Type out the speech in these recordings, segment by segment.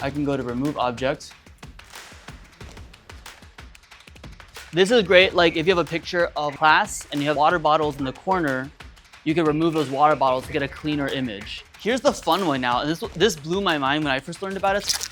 I can go to remove object. This is great, like if you have a picture of class and you have water bottles in the corner, you can remove those water bottles to get a cleaner image. Here's the fun one now, and this blew my mind when I first learned about it.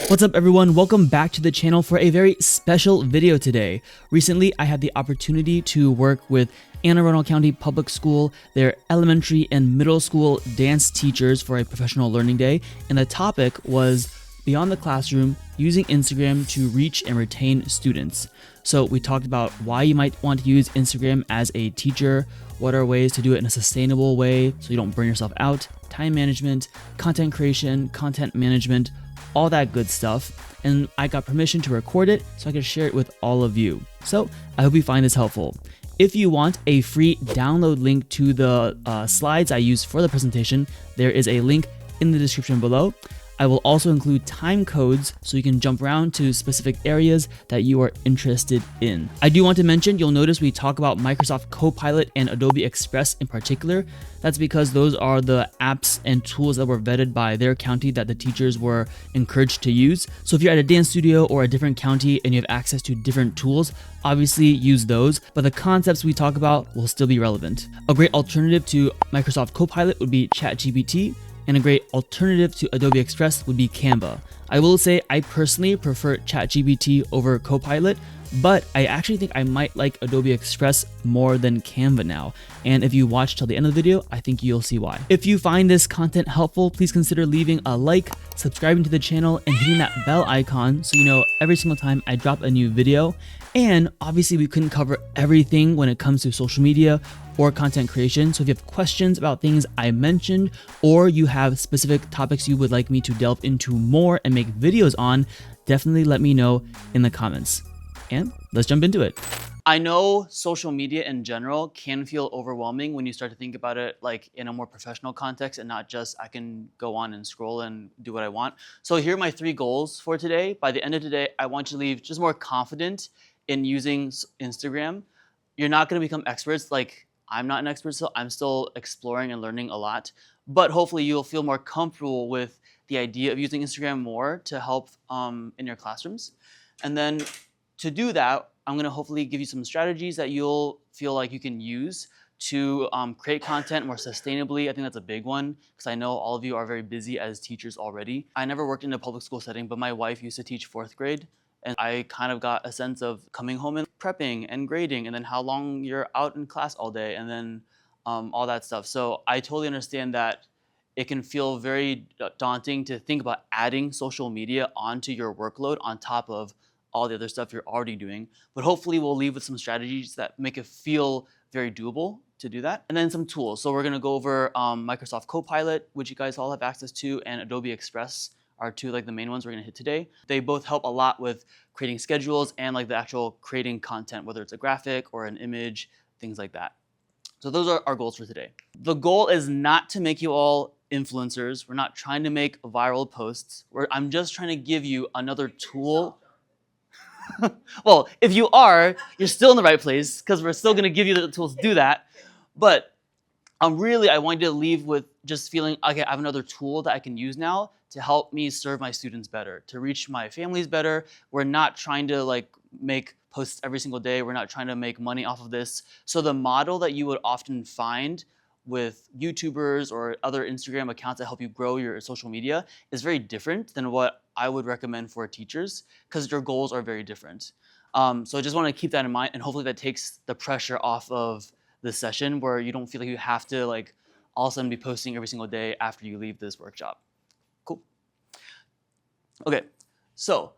What's up everyone, welcome back to the channel for a very special video today. Recently, I had the opportunity to work with Anne Arundel County Public School, their elementary and middle school dance teachers for a professional learning day, and the topic was Beyond the Classroom, using Instagram to reach and retain students. So we talked about why you might want to use Instagram as a teacher, what are ways to do it in a sustainable way so you don't burn yourself out, time management, content creation, content management, all that good stuff. And I got permission to record it so I could share it with all of you. So I hope you find this helpful. If you want a free download link to the slides I used for the presentation, there is a link in the description below. I will also include time codes so you can jump around to specific areas that you are interested in. I do want to mention, you'll notice we talk about Microsoft Copilot and Adobe Express in particular. That's because those are the apps and tools that were vetted by their county that the teachers were encouraged to use. So if you're at a dance studio or a different county and you have access to different tools, obviously use those, but the concepts we talk about will still be relevant. A great alternative to Microsoft Copilot would be ChatGPT, and a great alternative to Adobe Express would be Canva. I will say I personally prefer ChatGPT over Copilot, but I actually think I might like Adobe Express more than Canva now. And if you watch till the end of the video, I think you'll see why. If you find this content helpful, please consider leaving a like, subscribing to the channel, and hitting that bell icon so you know every single time I drop a new video. And obviously we couldn't cover everything when it comes to social media or content creation. So if you have questions about things I mentioned, or you have specific topics you would like me to delve into more and make videos on, definitely let me know in the comments. And let's jump into it. I know social media in general can feel overwhelming when you start to think about it like in a more professional context and not just I can go on and scroll and do what I want. So here are my 3 goals for today. By the end of today, I want you to leave just more confident in using Instagram. You're not going to become experts. Like I'm not an expert, so I'm still exploring and learning a lot. But hopefully you'll feel more comfortable with the idea of using Instagram more to help in your classrooms. And then to do that, I'm going to hopefully give you some strategies that you'll feel like you can use to create content more sustainably. I think that's a big one because I know all of you are very busy as teachers already. I never worked in a public school setting, but my wife used to teach 4th grade. And I kind of got a sense of coming home and prepping and grading and then how long you're out in class all day and then all that stuff. So I totally understand that it can feel very daunting to think about adding social media onto your workload on top of all the other stuff you're already doing. But hopefully we'll leave with some strategies that make it feel very doable to do that. And then some tools. So we're gonna go over Microsoft Copilot, which you guys all have access to, and Adobe Express are 2 like the main ones we're gonna hit today. They both help a lot with creating schedules and like the actual creating content, whether it's a graphic or an image, things like that. So those are our goals for today. The goal is not to make you all influencers. We're not trying to make viral posts. I'm just trying to give you another tool. Well, if you are, you're still in the right place because we're still gonna give you the tools to do that. But really, I want you to leave with just feeling, okay, I have another tool that I can use now to help me serve my students better, to reach my families better. We're not trying to like make posts every single day. We're not trying to make money off of this. So the model that you would often find with YouTubers or other Instagram accounts that help you grow your social media is very different than what I would recommend for teachers because your goals are very different. So I just want to keep that in mind, and hopefully that takes the pressure off of the session where you don't feel like you have to like all of a sudden be posting every single day after you leave this workshop. Cool. Okay, so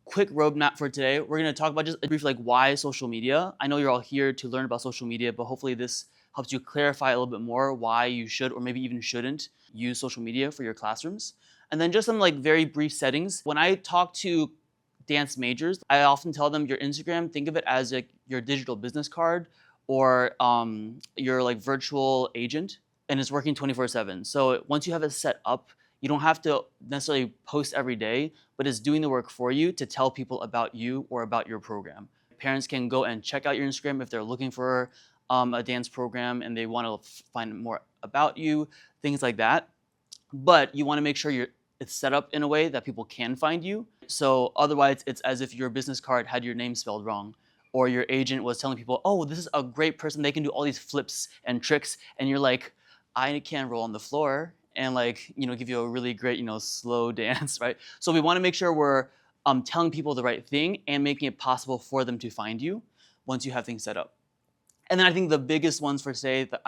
quick roadmap for today. We're going to talk about just briefly like why social media. I know you're all here to learn about social media, but hopefully this helps you clarify a little bit more why you should or maybe even shouldn't use social media for your classrooms. And then just some like very brief settings. When I talk to dance majors, I often tell them your Instagram, think of it as like your digital business card or your like virtual agent, and it's working 24/7. So once you have it set up, you don't have to necessarily post every day, but it's doing the work for you to tell people about you or about your program. Parents can go and check out your Instagram if they're looking for a dance program and they want to find more about you, things like that. But you want to make sure it's set up in a way that people can find you. So otherwise, it's as if your business card had your name spelled wrong, or your agent was telling people, "Oh, this is a great person. They can do all these flips and tricks," and you're like, "I can't roll on the floor," and like give you a really great slow dance, right? So we want to make sure we're telling people the right thing and making it possible for them to find you once you have things set up. And then I think the biggest ones for today that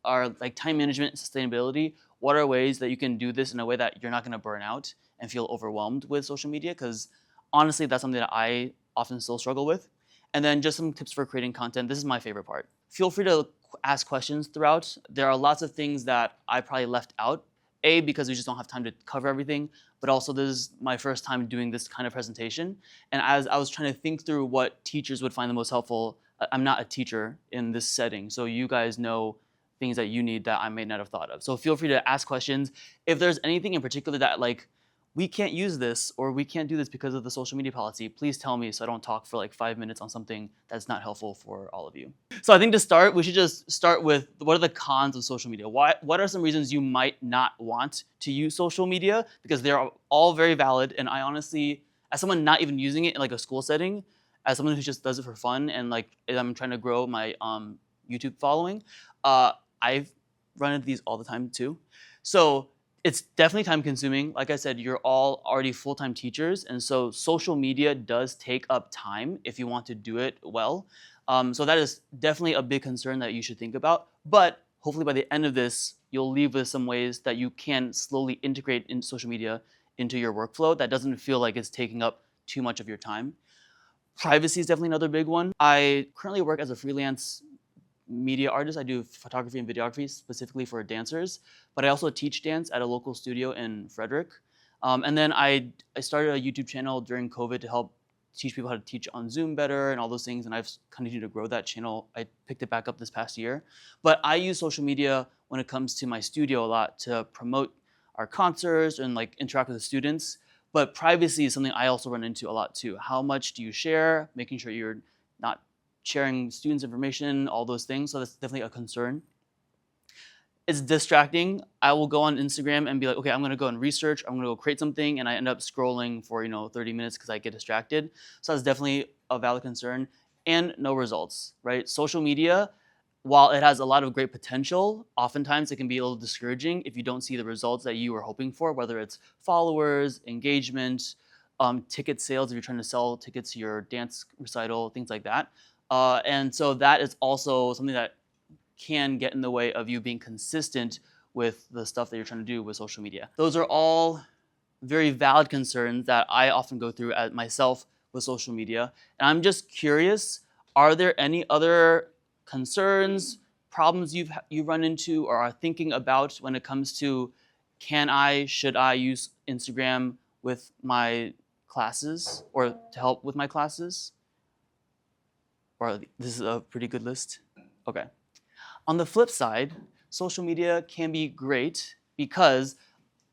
are like time management and sustainability. What are ways that you can do this in a way that you're not going to burn out and feel overwhelmed with social media? Because honestly, that's something that I often still struggle with. And then just some tips for creating content. This is my favorite part. Feel free to ask questions throughout. There are lots of things that I probably left out. A, because we just don't have time to cover everything, but also this is my first time doing this kind of presentation. And as I was trying to think through what teachers would find the most helpful, I'm not a teacher in this setting, so you guys know things that you need that I may not have thought of. So feel free to ask questions. If there's anything in particular that like, we can't use this or we can't do this because of the social media policy, please tell me so I don't talk for like 5 minutes on something that's not helpful for all of you. So I think to start, we should just start with what are the cons of social media? What are some reasons you might not want to use social media? Because they're all very valid, and I honestly, as someone not even using it in like a school setting, as someone who just does it for fun and like I'm trying to grow my YouTube following, I've run into these all the time too. So it's definitely time consuming. Like I said, you're all already full-time teachers, and so social media does take up time if you want to do it well. So that is definitely a big concern that you should think about. But hopefully by the end of this, you'll leave with some ways that you can slowly integrate in social media into your workflow that doesn't feel like it's taking up too much of your time. Privacy is definitely another big one. I currently work as a freelance media artist. I do photography and videography specifically for dancers, but I also teach dance at a local studio in Frederick. And then I started a YouTube channel during COVID to help teach people how to teach on Zoom better and all those things, and I've continued to grow that channel. I picked it back up this past year. But I use social media when it comes to my studio a lot to promote our concerts and like interact with the students. But privacy is something I also run into a lot too. How much do you share? Making sure you're not sharing students' information, all those things. So that's definitely a concern. It's distracting. I will go on Instagram and be like, okay, I'm gonna go and research, I'm gonna go create something, and I end up scrolling for 30 minutes because I get distracted. So that's definitely a valid concern. And no results, right? Social media, while it has a lot of great potential, oftentimes it can be a little discouraging if you don't see the results that you were hoping for, whether it's followers, engagement, ticket sales if you're trying to sell tickets to your dance recital, things like that. And so that is also something that can get in the way of you being consistent with the stuff that you're trying to do with social media. Those are all very valid concerns that I often go through as myself with social media. And I'm just curious, are there any other concerns, problems you've run into or are thinking about when it comes to should I use Instagram with my classes or to help with my classes? Or this is a pretty good list? Okay. On the flip side, social media can be great because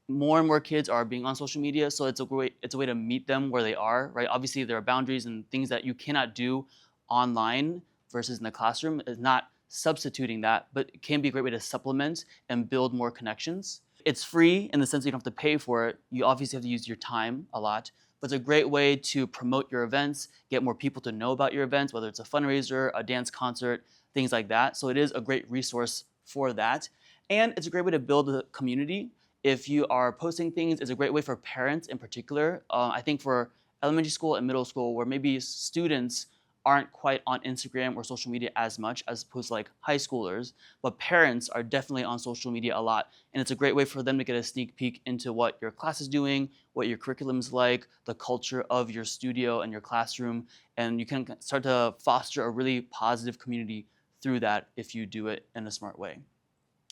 more and more kids are being on social media, so it's a way to meet them where they are, right? Obviously, there are boundaries and things that you cannot do online versus in the classroom. It's not substituting that, but it can be a great way to supplement and build more connections. It's free in the sense that you don't have to pay for it. You obviously have to use your time a lot, but it's a great way to promote your events, get more people to know about your events, whether it's a fundraiser, a dance concert, things like that. So it is a great resource for that. And it's a great way to build a community. If you are posting things, it's a great way for parents in particular. I think for elementary school and middle school, where maybe students aren't quite on Instagram or social media as much as opposed to like high schoolers, but parents are definitely on social media a lot. And it's a great way for them to get a sneak peek into what your class is doing, what your curriculum's like, the culture of your studio and your classroom. And you can start to foster a really positive community through that if you do it in a smart way.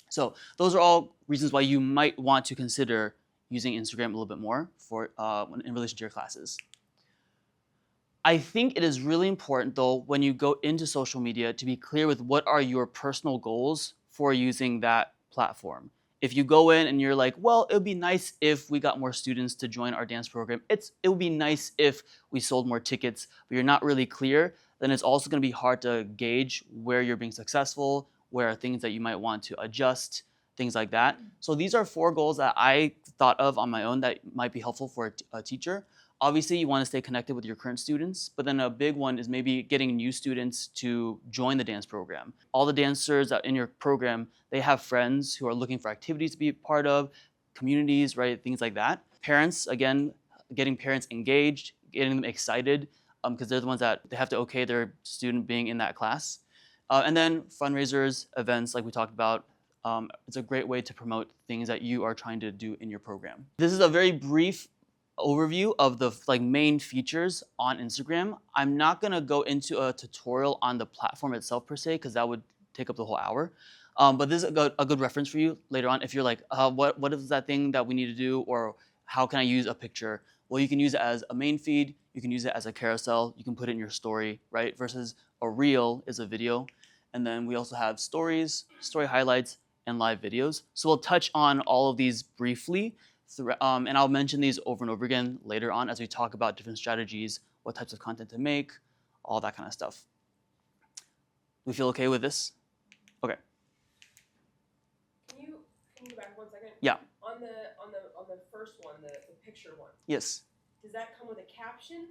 So those are all reasons why you might want to consider using Instagram a little bit more in relation to your classes. I think it is really important though, when you go into social media, to be clear with what are your personal goals for using that platform. If you go in and you're like, well, it would be nice if we got more students to join our dance program. It would be nice if we sold more tickets, but you're not really clear, then it's also gonna be hard to gauge where you're being successful, where are things that you might want to adjust, things like that. So these are 4 goals that I thought of on my own that might be helpful for a teacher. Obviously, you want to stay connected with your current students, but then a big one is maybe getting new students to join the dance program. All the dancers in your program, they have friends who are looking for activities to be part of, communities, right? Things like that. Parents, again, getting parents engaged, getting them excited, because they're the ones that they have to okay their student being in that class. And then fundraisers, events like we talked about. It's a great way to promote things that you are trying to do in your program. This is a very brief overview of the main features on Instagram. I'm not gonna go into a tutorial on the platform itself per se, because that would take up the whole hour. But this is a good reference for you later on if you're like, what is that thing that we need to do, or how can I use a picture? Well, you can use it as a main feed, you can use it as a carousel, you can put it in your story, right? Versus a reel is a video. And then we also have stories, story highlights, and live videos. So we'll touch on all of these briefly, and I'll mention these over and over again later on as we talk about different strategies, what types of content to make, all that kind of stuff. We feel okay with this? Okay. Can you go back 1 second? Yeah. On the first one, the picture one. Yes. Does that come with a caption?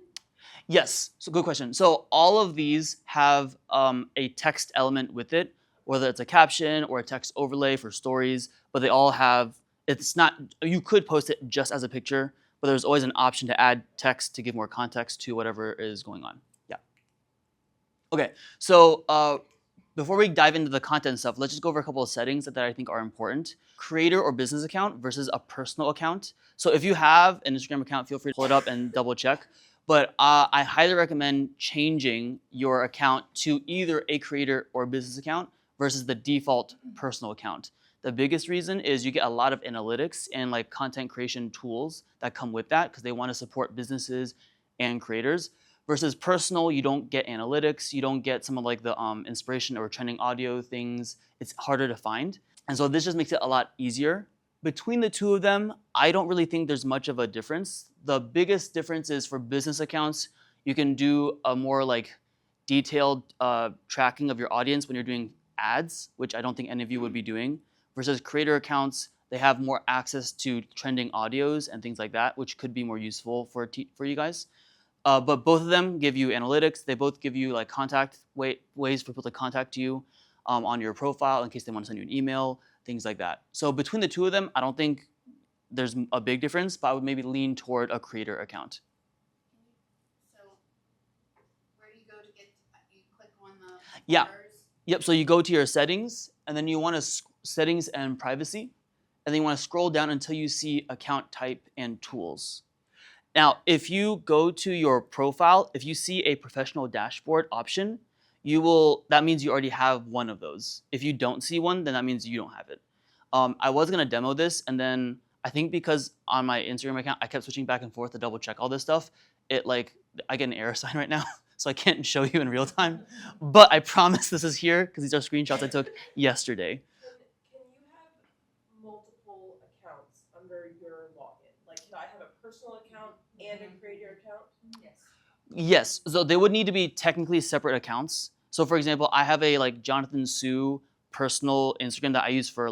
Yes. So good question. So all of these have a text element with it, whether it's a caption or a text overlay for stories, but they all have, it's not, you could post it just as a picture, but there's always an option to add text to give more context to whatever is going on. Yeah. Okay, so before we dive into the content stuff, let's just go over a couple of settings that I think are important. Creator or business account versus a personal account. So if you have an Instagram account, feel free to pull it up and double check. But I highly recommend changing your account to either a creator or business account versus the default personal account. The biggest reason is you get a lot of analytics and content creation tools that come with that because they want to support businesses and creators. Versus personal, you don't get analytics, you don't get some of the inspiration or trending audio things. It's harder to find. And so this just makes it a lot easier. Between the two of them, I don't really think there's much of a difference. The biggest difference is for business accounts, you can do a more detailed tracking of your audience when you're doing ads, which I don't think any of you would be doing. Versus creator accounts, they have more access to trending audios and things like that, which could be more useful for you guys. But both of them give you analytics. They both give you ways for people to contact you on your profile in case they want to send you an email, things like that. So between the two of them, I don't think there's a big difference, but I would maybe lean toward a creator account. So where do you go to get, you click on the Yeah. bars? Yep, so you go to your settings, and then you want to settings and privacy, and then you want to scroll down until you see account type and tools. Now, if you go to your profile, if you see a professional dashboard option, that means you already have one of those. If you don't see one, then that means you don't have it. I was gonna demo this, and then I think because on my Instagram account, I kept switching back and forth to double check all this stuff, I get an error sign right now, so I can't show you in real time. But I promise this is here, because these are screenshots I took yesterday. Can you have multiple accounts under your login? Can I have a personal account and a creator account? Yes. Yes, so they would need to be technically separate accounts. So for example, I have a JHsu personal Instagram that I use for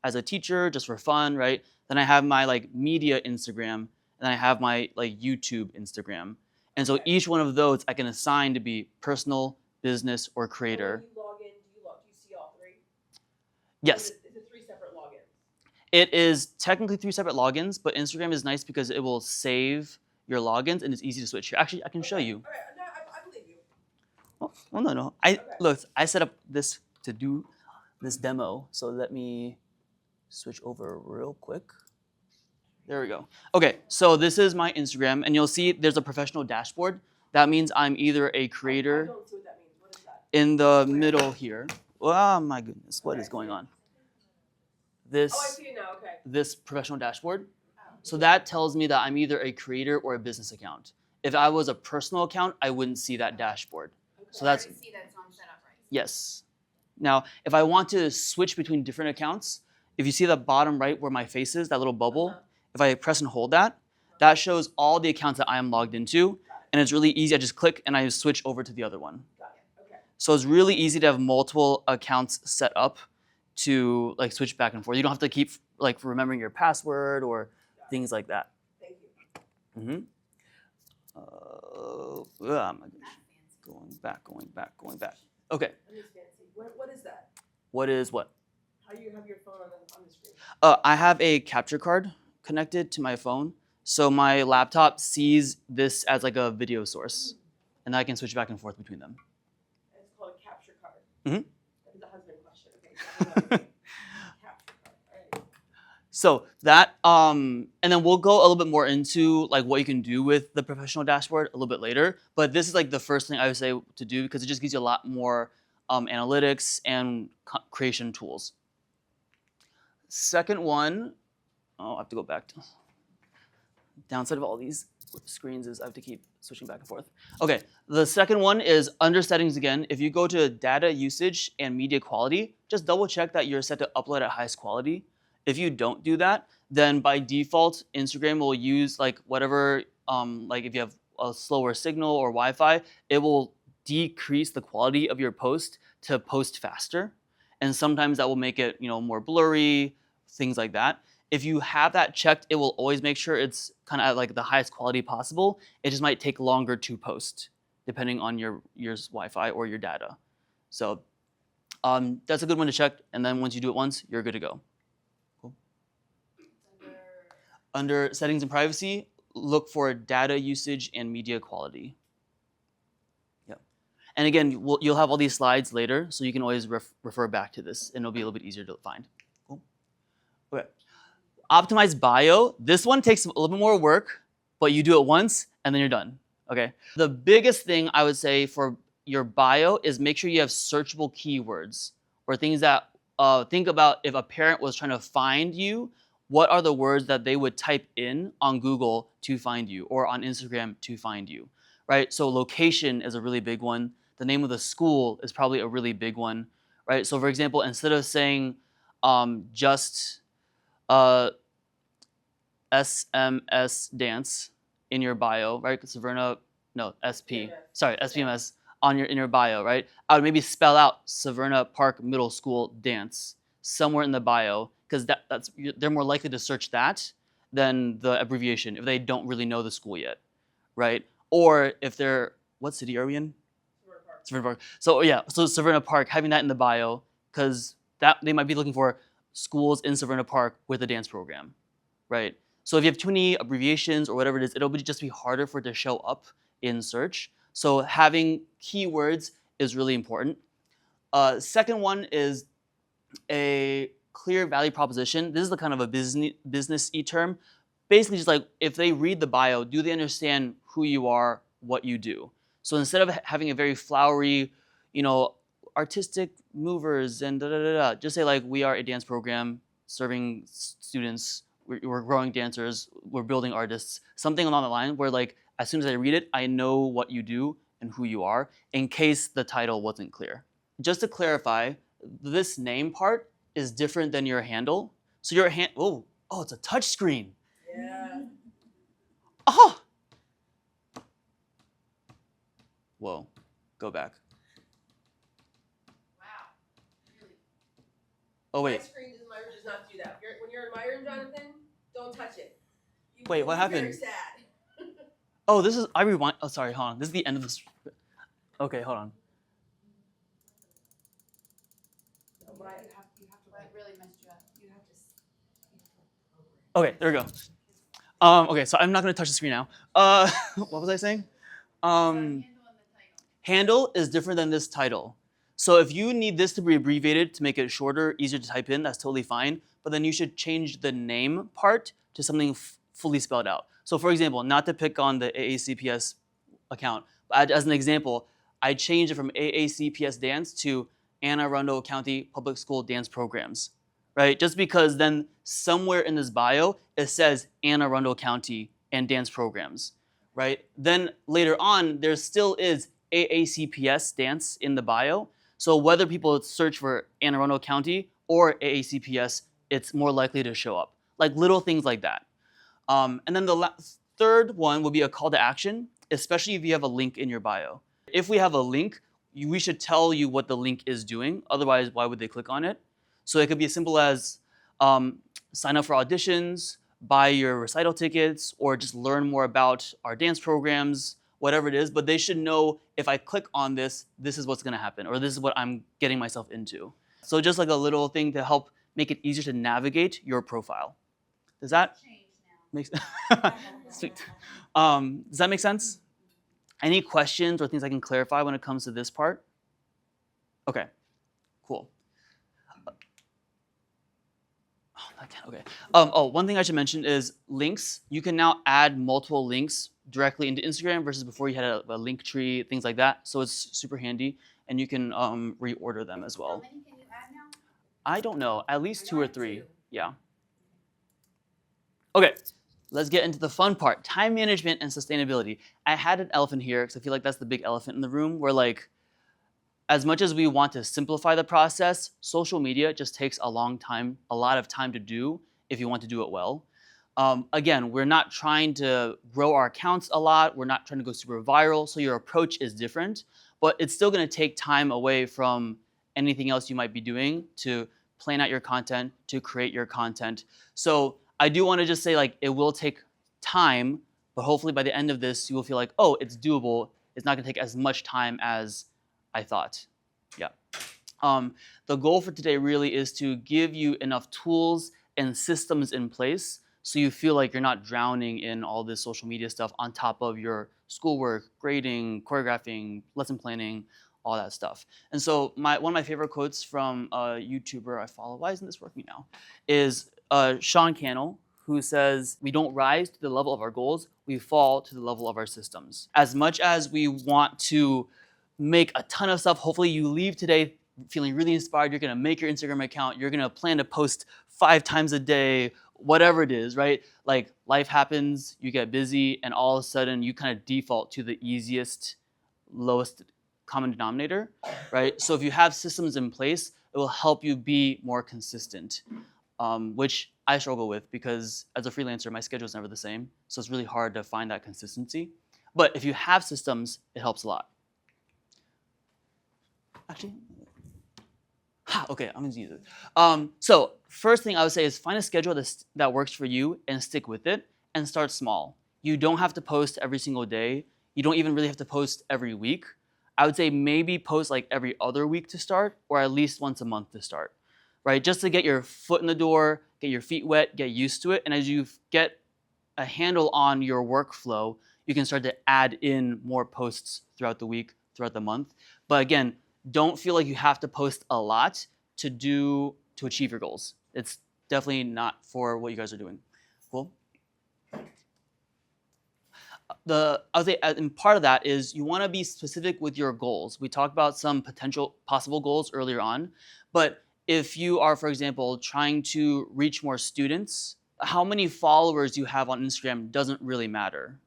as a teacher, just for fun, right? Then I have my media Instagram, and then I have my YouTube Instagram. And so each one of those I can assign to be personal, business, or creator. When you log in, do you see all 3? Yes. Is it 3 separate logins? It is technically 3 separate logins, but Instagram is nice because it will save your logins and it's easy to switch here. Actually, I can show you. All right, no, I believe you. Oh, well, no. Look, I set up this to do this demo, so let me switch over real quick. There we go. Okay, so this is my Instagram, and you'll see there's a professional dashboard. That means I'm either a I creator don't see what that means. What is that? in the middle here. Oh my goodness, what is going on? Oh, I This see it now. Okay. this professional dashboard. So that tells me that I'm either a creator or a business account. If I was a personal account, I wouldn't see that dashboard. So I that's, already see that, so I'm set up right. yes. Now, if I want to switch between different accounts, if you see the bottom right where my face is, that little bubble, if I press and hold that, that shows all the accounts that I am logged into. And it's really easy. I just click and I switch over to the other one. Got it. Okay. So it's really easy to have multiple accounts set up to like switch back and forth. You don't have to keep like remembering your password or things like that. Thank you. I'm going back. Okay. That is fancy. What is that? What is what? How do you have your phone on the screen? I have a capture card connected to my phone, so my laptop sees this as like a video source, and I can switch back and forth between them. It's called a capture card. Mhm. That is a husband question. Okay. Capture card. All right. So that, and then we'll go a little bit more into like what you can do with the professional dashboard a little bit later. But this is like the first thing I would say to do because it just gives you a lot more analytics and creation tools. Second one, I have to go back to downside of all these screens is I have to keep switching back and forth. Okay, the second one is under settings again. If you go to data usage and media quality, just double check that you're set to upload at highest quality. If you don't do that, then by default, Instagram will use like whatever, like if you have a slower signal or Wi-Fi, it will decrease the quality of your post to post faster. And sometimes that will make it, more blurry, things like that. If you have that checked, it will always make sure it's kind of at like the highest quality possible. It just might take longer to post, depending on your Wi-Fi or your data. So that's a good one to check. And then once you do it once, you're good to go. Cool. Under settings and privacy, look for data usage and media quality. Yep. And again, you'll have all these slides later, so you can always refer back to this, and it'll be a little bit easier to find. Cool. Okay. Optimize bio. This one takes a little bit more work, but you do it once and then you're done. Okay. The biggest thing I would say for your bio is make sure you have searchable keywords or things that think about if a parent was trying to find you, what are the words that they would type in on Google to find you or on Instagram to find you, right? So location is a really big one. The name of the school is probably a really big one, right? So for example, instead of saying just SMS dance in your bio, right? SPMS in your bio, right? I would maybe spell out Severna Park Middle School dance somewhere in the bio because they're more likely to search that than the abbreviation if they don't really know the school yet, right? Or if they're, what city are we in? Severna Park. So yeah, so Severna Park, having that in the bio because they might be looking for schools in Severna Park with a dance program, right? So if you have too many abbreviations or whatever it is, it'll just be harder for it to show up in search. So having keywords is really important. Second one is a clear value proposition. This is the kind of a business-y term. Basically just like if they read the bio, do they understand who you are, what you do? So instead of having a very flowery, artistic movers and just say like we are a dance program serving students, we're growing dancers, we're building artists, something along the line where like as soon as I read it, I know what you do and who you are in case the title wasn't clear. Just to clarify, this name part is different than your handle. So your it's a touch screen. Yeah. Oh! Whoa, go back. Wow. Really? Oh My wait, screen does not do that. When you're in my room, Jonathan, don't touch it. Wait, what happened? Very sad. oh, I rewind, oh sorry, hold on. This is the end of this. Okay, hold on. No, but You have to. What really messed you up? You have to. Okay, there we go. Okay, so I'm not gonna touch the screen now. What was I saying? Handle on the title. Handle is different than this title. So if you need this to be abbreviated to make it shorter, easier to type in, that's totally fine. But then you should change the name part to something fully spelled out. So for example, not to pick on the AACPS account, but as an example, I changed it from AACPS Dance to Anne Arundel County Public School Dance Programs, right? Just because then somewhere in this bio, it says Anne Arundel County and Dance Programs, right? Then later on, there still is AACPS Dance in the bio. So whether people search for Anne Arundel County or AACPS, it's more likely to show up. Like little things like that. And then the third one would be a call to action, especially if you have a link in your bio. If we have a link, we should tell you what the link is doing. Otherwise, why would they click on it? So it could be as simple as sign up for auditions, buy your recital tickets, or just learn more about our dance programs, whatever it is. But they should know if I click on this, this is what's going to happen, or this is what I'm getting myself into. So just like a little thing to help make it easier to navigate your profile. Does that Change now. make Sweet. Does that make sense? Any questions or things I can clarify when it comes to this part? Okay, cool. Okay. One thing I should mention is links. You can now add multiple links directly into Instagram versus before you had a link tree, things like that. So it's super handy, and you can reorder them as How well. many can you add now? I don't know, at least I 2 or got 3. two. Yeah. Okay, let's get into the fun part: time management and sustainability. I had an elephant here because I feel like that's the big elephant in the room. Where like, as much as we want to simplify the process, social media just takes a lot of time to do if you want to do it well. Again, we're not trying to grow our accounts a lot. We're not trying to go super viral. So your approach is different, but it's still going to take time away from anything else you might be doing to plan out your content, to create your content. So I do want to just say, like, it will take time, but hopefully by the end of this, you will feel like, oh, it's doable. It's not going to take as much time as I thought. Yeah. The goal for today really is to give you enough tools and systems in place so you feel like you're not drowning in all this social media stuff on top of your schoolwork, grading, choreographing, lesson planning, all that stuff. And so one of my favorite quotes from a YouTuber I follow, why isn't this working now, is Sean Cannell, who says, we don't rise to the level of our goals, we fall to the level of our systems. As much as we want to make a ton of stuff, hopefully you leave today feeling really inspired, you're gonna make your Instagram account, you're gonna plan to post 5 times a day, whatever it is, right? Like, life happens, you get busy, and all of a sudden you kind of default to the easiest, lowest common denominator, right? So if you have systems in place, it will help you be more consistent, which I struggle with because as a freelancer, my schedule is never the same. So it's really hard to find that consistency. But if you have systems, it helps a lot. Actually, okay, I'm gonna use it. So first thing I would say is find a schedule that works for you and stick with it and start small. You don't have to post every single day. You don't even really have to post every week. I would say maybe post like every other week to start, or at least once a month to start, right? Just to get your foot in the door, get your feet wet, get used to it. And as you get a handle on your workflow, you can start to add in more posts throughout the week, throughout the month. But again, don't feel like you have to post a lot to achieve your goals. It's definitely not for what you guys are doing. Cool. I would say, and part of that is you want to be specific with your goals. We talked about some potential possible goals earlier on, but if you are, for example, trying to reach more students, how many followers you have on Instagram doesn't really matter.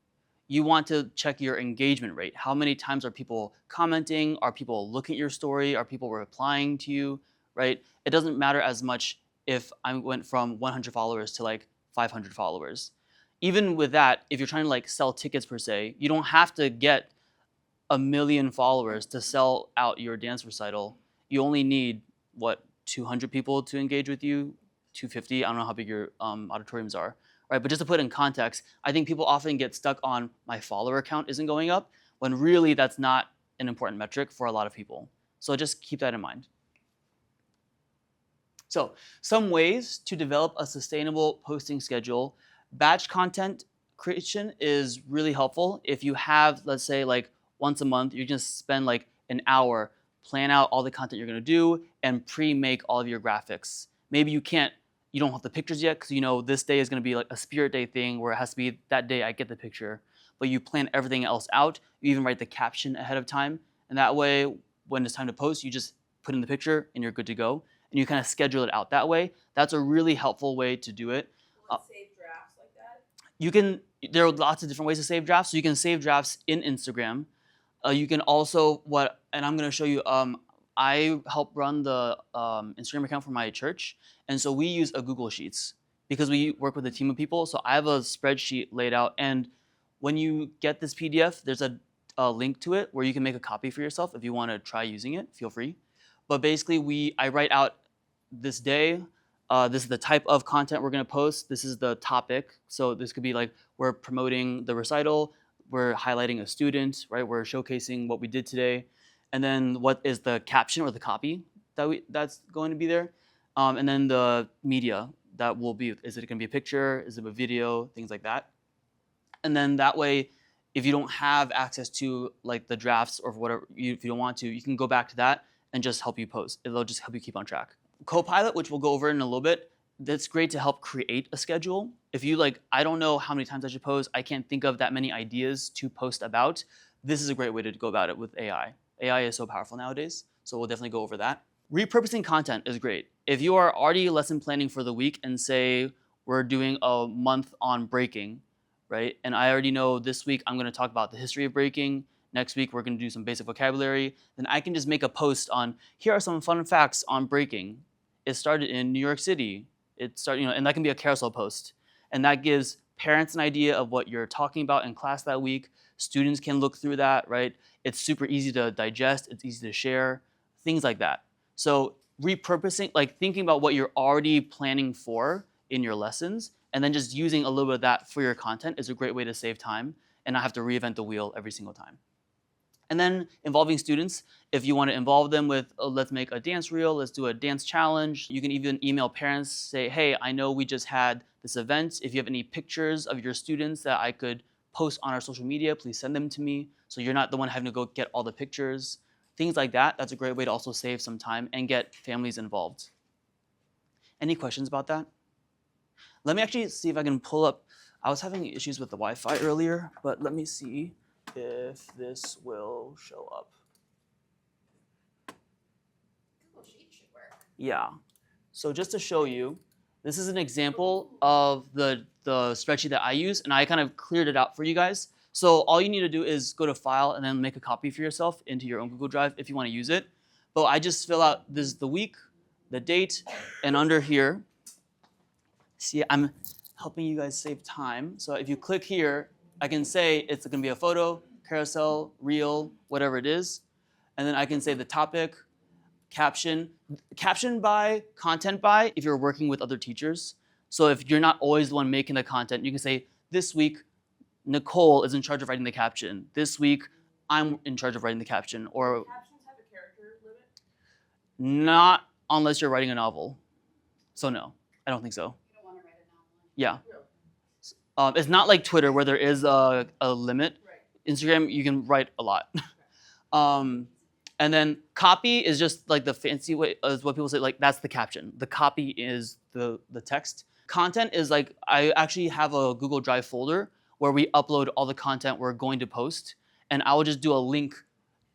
You want to check your engagement rate. How many times are people commenting? Are people looking at your story? Are people replying to you, right? It doesn't matter as much if I went from 100 followers to like 500 followers. Even with that, if you're trying to like sell tickets per se, you don't have to get 1 million followers to sell out your dance recital. You only need, what, 200 people to engage with you? 250? I don't know how big your auditoriums are. Right, but just to put it in context, I think people often get stuck on my follower count isn't going up, when really that's not an important metric for a lot of people. So just keep that in mind. So some ways to develop a sustainable posting schedule. Batch content creation is really helpful. If you have, let's say, like once a month, you just spend like an hour, plan out all the content you're gonna do, and pre-make all of your graphics. Maybe you don't have the pictures yet because you know this day is going to be like a spirit day thing where it has to be that day I get the picture. But you plan everything else out. You even write the caption ahead of time. And that way, when it's time to post, you just put in the picture and you're good to go. And you kind of schedule it out that way. That's a really helpful way to do it. Will it save drafts like that? There are lots of different ways to save drafts. So you can save drafts in Instagram. You can also, and I'm going to show you, I help run the Instagram account for my church. And so we use a Google Sheets because we work with a team of people. So I have a spreadsheet laid out. And when you get this PDF, there's a link to it where you can make a copy for yourself. If you want to try using it, feel free. But basically, I write out this day. This is the type of content we're going to post. This is the topic. So this could be like we're promoting the recital, we're highlighting a student, right? We're showcasing what we did today. And then what is the caption or the copy that's going to be there? And then the media that will be, is it going to be a picture? Is it a video? Things like that. And then that way, if you don't have access to like the drafts or whatever, if you don't want to, you can go back to that and just help you post. It'll just help you keep on track. Copilot, which we'll go over in a little bit, that's great to help create a schedule. If you like, I don't know how many times I should post, I can't think of that many ideas to post about, this is a great way to go about it with AI. AI is so powerful nowadays, so we'll definitely go over that. Repurposing content is great. If you are already lesson planning for the week and say we're doing a month on breaking, right? And I already know this week I'm going to talk about the history of breaking. Next week we're going to do some basic vocabulary. Then I can just make a post on here are some fun facts on breaking. It started in New York City. It started, and that can be a carousel post, and that gives parents an idea of what you're talking about in class that week. Students can look through that, right? It's super easy to digest. It's easy to share, things like that. So repurposing, like thinking about what you're already planning for in your lessons, and then just using a little bit of that for your content is a great way to save time and not have to reinvent the wheel every single time. And then involving students, if you want to involve them with, let's make a dance reel, let's do a dance challenge. You can even email parents, say, hey, I know we just had this event. If you have any pictures of your students that I could post on our social media, please send them to me. So you're not the one having to go get all the pictures. Things like that, that's a great way to also save some time and get families involved. Any questions about that? Let me actually see if I can pull up. I was having issues with the Wi-Fi earlier, but let me see if this will show up. Google Sheets should work. Yeah. So just to show you, this is an example of the spreadsheet that I use, and I kind of cleared it out for you guys. So all you need to do is go to File and then make a copy for yourself into your own Google Drive if you want to use it. But I just fill out this is the week, the date, and under here, see, I'm helping you guys save time. So if you click here, I can say it's going to be a photo, carousel, reel, whatever it is. And then I can say the topic, caption by, content by, if you're working with other teachers. So if you're not always the one making the content, you can say, this week, Nicole is in charge of writing the caption. This week, I'm in charge of writing the caption. Or Captions have a character limit? not unless you're writing a novel. So no, I don't think so. You don't want to write a novel. Yeah. No. It's not like Twitter where there is a limit. Right. Instagram, you can write a lot. And then copy is just like the fancy way, is what people say, like that's the caption. The copy is the text. Content is like, I actually have a Google Drive folder where we upload all the content we're going to post. And I will just do a link.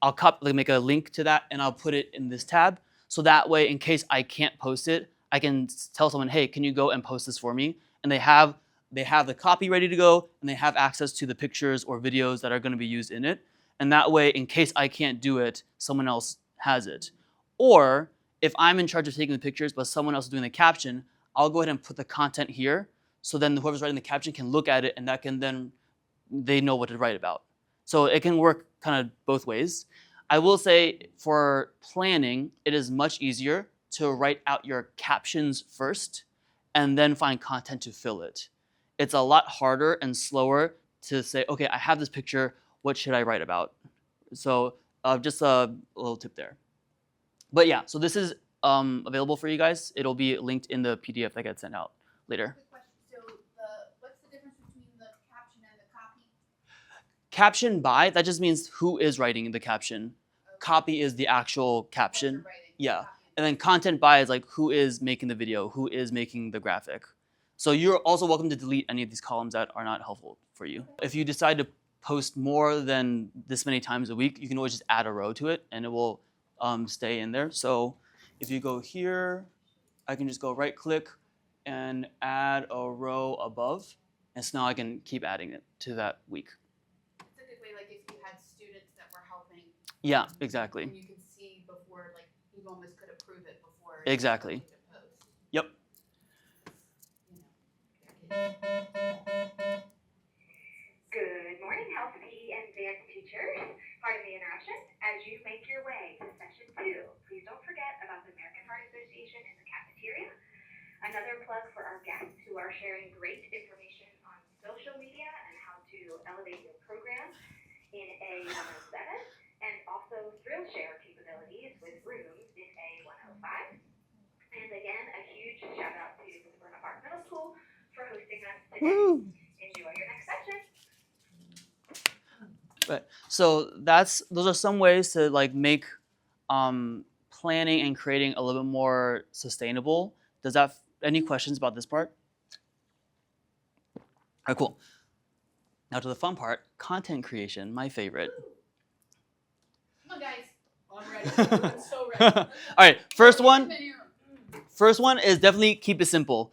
I'll make a link to that and I'll put it in this tab. So that way, in case I can't post it, I can tell someone, hey, can you go and post this for me? And they have the copy ready to go, and they have access to the pictures or videos that are going to be used in it. And that way, in case I can't do it, someone else has it. Or if I'm in charge of taking the pictures, but someone else is doing the caption, I'll go ahead and put the content here. So then whoever's writing the caption can look at it, and that can then, they know what to write about. So it can work kind of both ways. I will say for planning, it is much easier to write out your captions first and then find content to fill it. It's a lot harder and slower to say, okay, I have this picture, what should I write about? So just a little tip there. But yeah, so this is available for you guys. It'll be linked in the PDF that gets sent out later. Quick question. So what's the difference between the caption and the copy? Caption by, that just means who is writing the caption. Okay. Copy is the actual caption. What you're writing, Yeah. copy. And then content by is like who is making the video, who is making the graphic. So you're also welcome to delete any of these columns that are not helpful for you. If you decide to post more than this many times a week, you can always just add a row to it and it will stay in there. So if you go here, I can just go right click and add a row above. And so now I can keep adding it to that week. It's a good way, like if you had students that were helping. Yeah, exactly. And you can see before, like you almost could approve it before. Exactly. You could post. Yep. Good morning, health PE and dance teachers. Pardon the interruption. As you make your way to session 2, please don't forget about the American Heart Association in the cafeteria. cafeteria. Another plug for our guests who are sharing great information on social media and how to elevate your program in A107, and also thrill share capabilities with rooms in A105. And again, a huge shout out to the Suburban Park Middle School for hosting us today. Woo! Enjoy your next session. Right. So those are some ways to like make planning and creating a little bit more sustainable. Does that any questions about this part? All right, cool. Now to the fun part, content creation, my favorite. Come on, guys. I'm ready. I'm so ready. All right, first Get one. them in here. First one is definitely keep it simple.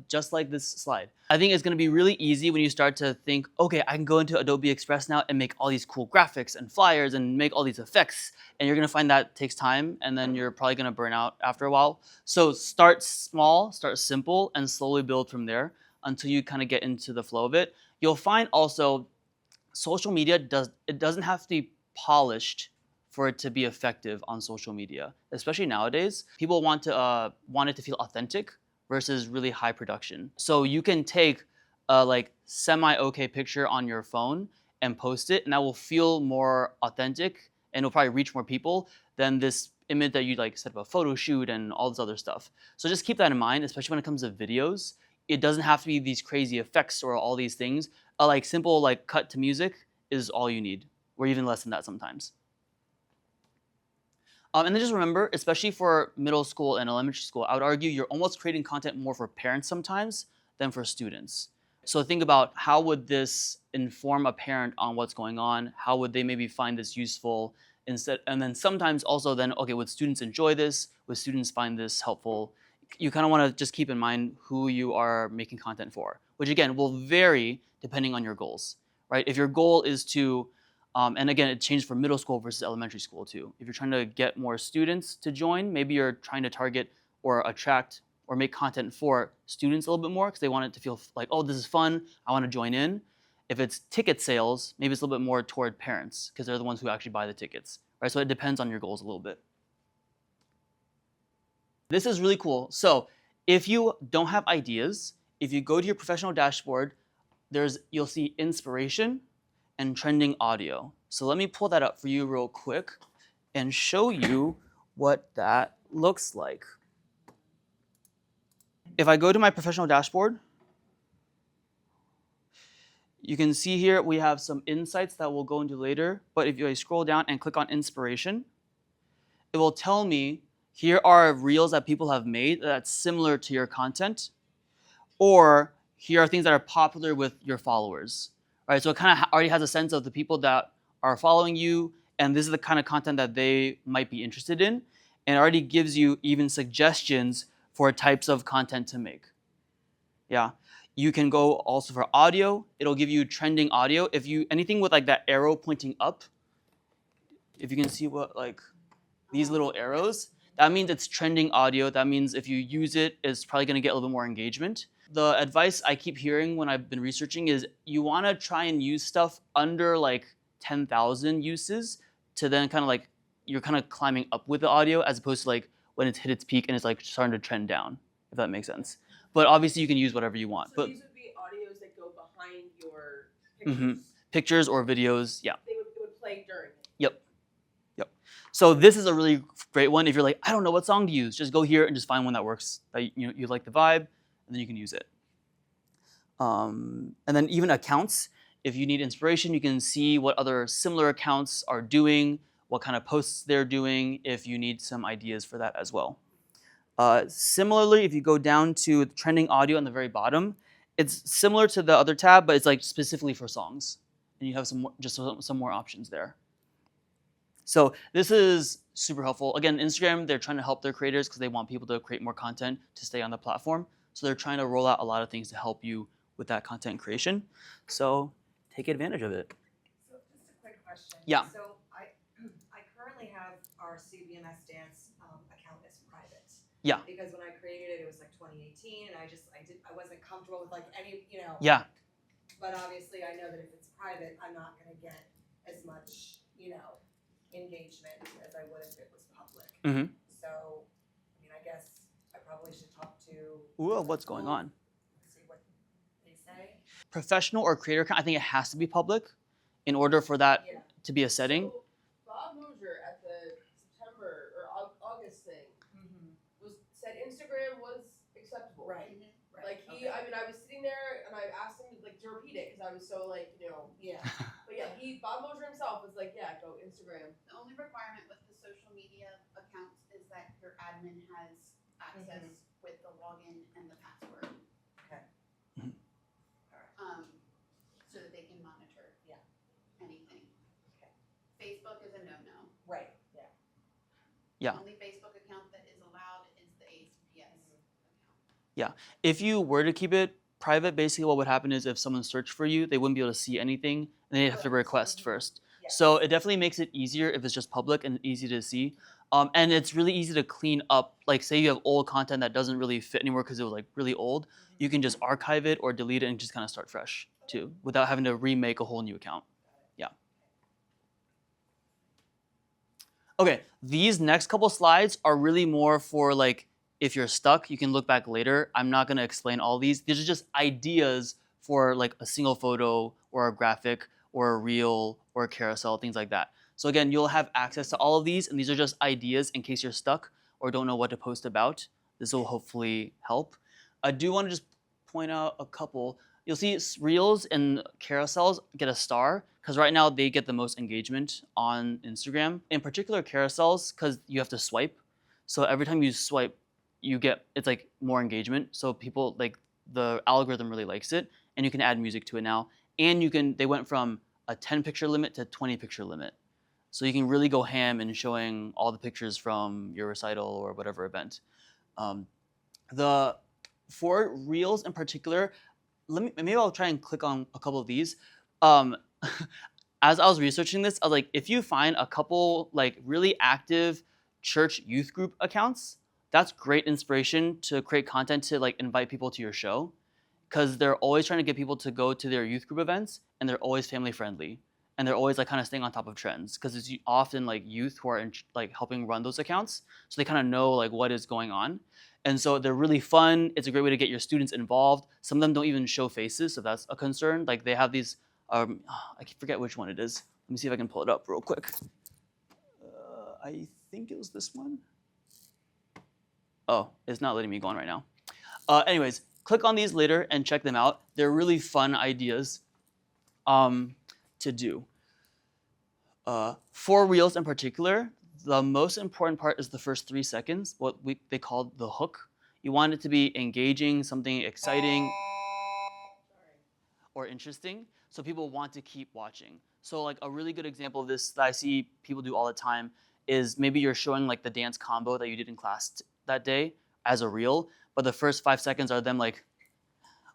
Just like this slide. I think it's gonna be really easy when you start to think, okay, I can go into Adobe Express now and make all these cool graphics and flyers and make all these effects. And you're gonna find that takes time and then you're probably gonna burn out after a while. So start small, start simple, and slowly build from there until you kind of get into the flow of it. You'll find also social media doesn't have to be polished for it to be effective on social media, especially nowadays. People want it to feel authentic versus really high production. So you can take a like semi-okay picture on your phone and post it, and that will feel more authentic and it'll probably reach more people than this image that you like set up a photo shoot and all this other stuff. So just keep that in mind, especially when it comes to videos. It doesn't have to be these crazy effects or all these things. A like simple like cut to music is all you need, or even less than that sometimes. And then just remember, especially for middle school and elementary school, I would argue you're almost creating content more for parents sometimes than for students. So think about how would this inform a parent on what's going on? How would they maybe find this useful instead? And then sometimes also then, okay, would students enjoy this? Would students find this helpful? You kind of want to just keep in mind who you are making content for, which again will vary depending on your goals, right? If your goal is to and again, it changed from middle school versus elementary school too. If you're trying to get more students to join, maybe you're trying to target or attract or make content for students a little bit more because they want it to feel like, oh, this is fun, I want to join in. If it's ticket sales, maybe it's a little bit more toward parents because they're the ones who actually buy the tickets, right? So it depends on your goals a little bit. This is really cool. So if you don't have ideas, if you go to your professional dashboard, you'll see inspiration and trending audio. So let me pull that up for you real quick and show you what that looks like. If I go to my professional dashboard, you can see here we have some insights that we'll go into later, but if I scroll down and click on inspiration, it will tell me here are reels that people have made that's similar to your content, or here are things that are popular with your followers. Right, so it kind of already has a sense of the people that are following you, and this is the kind of content that they might be interested in, and it already gives you even suggestions for types of content to make. Yeah, you can go also for audio. It'll give you trending audio. If you anything with like that arrow pointing up, if you can see what like these little arrows, that means it's trending audio. That means if you use it, it's probably going to get a little bit more engagement. The advice I keep hearing when I've been researching is you want to try and use stuff under like 10,000 uses to then kind of like you're kind of climbing up with the audio as opposed to like when it's hit its peak and it's like starting to trend down, if that makes sense. But obviously you can use whatever you want. So But these would be audios that go behind your pictures. pictures or videos, yeah. It would play during it. Yep. So this is a really great one. If you're like, I don't know what song to use, just go here and just find one that works, that you like the vibe, and then you can use it. And then even accounts, if you need inspiration, you can see what other similar accounts are doing, what kind of posts they're doing, if you need some ideas for that as well. Similarly, if you go down to trending audio on the very bottom, it's similar to the other tab, but it's like specifically for songs. And you have some more options there. So this is super helpful. Again, Instagram, they're trying to help their creators because they want people to create more content to stay on the platform. So they're trying to roll out a lot of things to help you with that content creation. So take advantage of it. So just a quick question. Yeah. So I currently have our CBMS dance account as private. Yeah. Because when I created it, it was like 2018, and I wasn't comfortable with like any, Yeah. But obviously, I know that if it's private, I'm not going to get as much, engagement as I would if it was public. Mhm. So, I mean, I guess I probably Ooh, what's going on? Let's see what they say. Professional or creator account, I think it has to be public in order for that Yeah. to be a setting. So Bob Mosier at the September or August thing said Instagram was acceptable. Right. Like he, Okay. I mean, I was sitting there and I asked him like to repeat it because I was so like, Yeah. But yeah, Bob Mosier himself was like, yeah, go Instagram. The only requirement with the social media accounts is that your admin has access with the login and the password. Okay. So that they can monitor. Yeah. Anything. Okay. Facebook is a no-no. Right. Yeah. Yeah. The only Facebook account that is allowed is the ACPS account. If you were to keep it private, basically what would happen is if someone searched for you, they wouldn't be able to see anything, and they'd have to request first. Yes. So it definitely makes it easier if it's just public and easy to see. And it's really easy to clean up. Like say you have old content that doesn't really fit anymore because it was like really old, you can just archive it or delete it and just kind of start fresh too, without having to remake a whole new account. Yeah. Okay, these next couple slides are really more for like, if you're stuck, you can look back later. I'm not gonna explain all these. These are just ideas for like a single photo or a graphic or a reel or a carousel, things like that. So again, you'll have access to all of these, and these are just ideas in case you're stuck or don't know what to post about. This will hopefully help. I do want to just point out a couple. You'll see reels and carousels get a star because right now they get the most engagement on Instagram. In particular, carousels, because you have to swipe. So every time you swipe, it's like more engagement. So people like the algorithm really likes it, and you can add music to it now. And they went from a 10 picture limit to 20 picture limit. So you can really go ham in showing all the pictures from your recital or whatever event. For reels in particular, maybe I'll try and click on a couple of these. As I was researching this, I was like, if you find a couple like really active church youth group accounts, that's great inspiration to create content to like invite people to your show, because they're always trying to get people to go to their youth group events, and they're always family friendly, and they're always like kind of staying on top of trends, because it's often like youth who are like helping run those accounts, so they kind of know like what is going on. And so they're really fun. It's a great way to get your students involved. Some of them don't even show faces, so that's a concern. Like they have these, I forget which one it is. Let me see if I can pull it up real quick. I think it was this one. Oh, it's not letting me go on right now. Anyways, click on these later and check them out. They're really fun ideas to do. For reels in particular, the most important part is the first 3 seconds, what they call the hook. You want it to be engaging, something exciting or interesting, so people want to keep watching. So like a really good example of this that I see people do all the time is maybe you're showing like the dance combo that you did in class that day as a reel, but the first 5 seconds are them like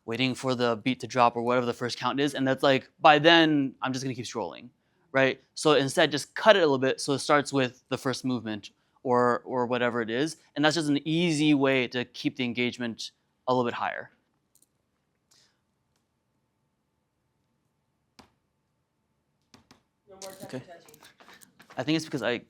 waiting for the beat to drop or whatever the first count is, and that's like, by then I'm just gonna keep scrolling. Right? So instead, just cut it a little bit so it starts with the first movement or whatever it is. And that's just an easy way to keep the engagement a little bit higher. No more touchy Okay. touchy. I think it's because I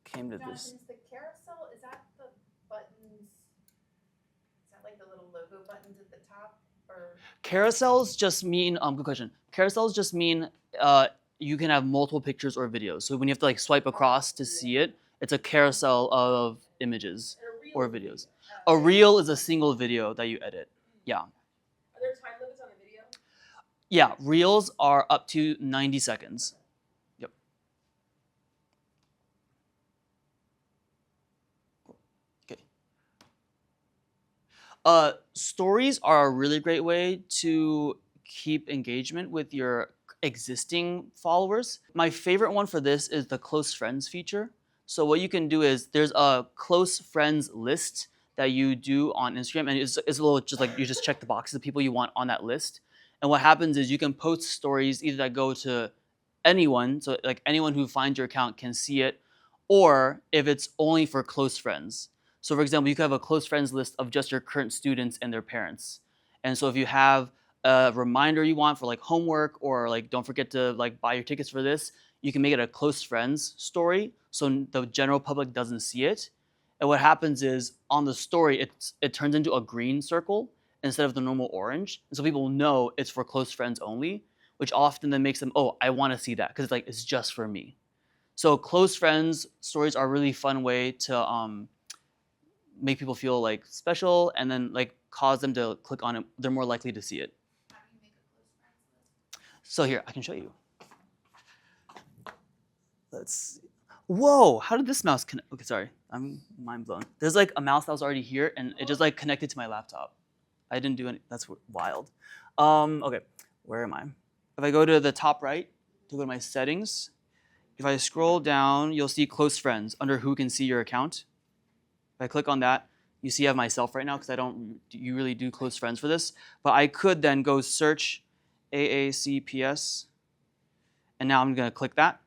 came to this. Jonathan, is the carousel, is that the buttons, is that like the little logo buttons at the top, or? Carousels just mean, good question. Carousels just mean you can have multiple pictures or videos. So when you have to like swipe across to see it, it's a carousel of images or videos. A reel is a single video that you edit. Yeah. Are there time limits on a video? Yeah, reels are up to 90 seconds. Yep. Okay. Stories are a really great way to keep engagement with your existing followers. My favorite one for this is the close friends feature. So what you can do is there's a close friends list that you do on Instagram, and it's a little just like you just check the boxes of people you want on that list. And what happens is you can post stories either that go to anyone, so like anyone who finds your account can see it, or if it's only for close friends. So for example, you could have a close friends list of just your current students and their parents. And so if you have a reminder you want for like homework, or like don't forget to like buy your tickets for this, you can make it a close friends story so the general public doesn't see it. And what happens is on the story, it turns into a green circle instead of the normal orange. And so people know it's for close friends only, which often then makes them, oh, I want to see that because it's just for me. So close friends stories are a really fun way to make people feel like special and then like cause them to click on it. They're more likely to see it. How do you make a close friends list? So here, I can show you. Let's see. Whoa, how did this mouse connect? Okay, sorry, I'm mind blown. There's like a mouse that was already here and it just like connected to my laptop. I didn't do any, that's wild. Okay, where am I? If I go to the top right, to go to my settings, if I scroll down, you'll see close friends under who can see your account. If I click on that, you see I have myself right now because I don't really do close friends for this. But I could then go search AACPS, and now I'm gonna click that.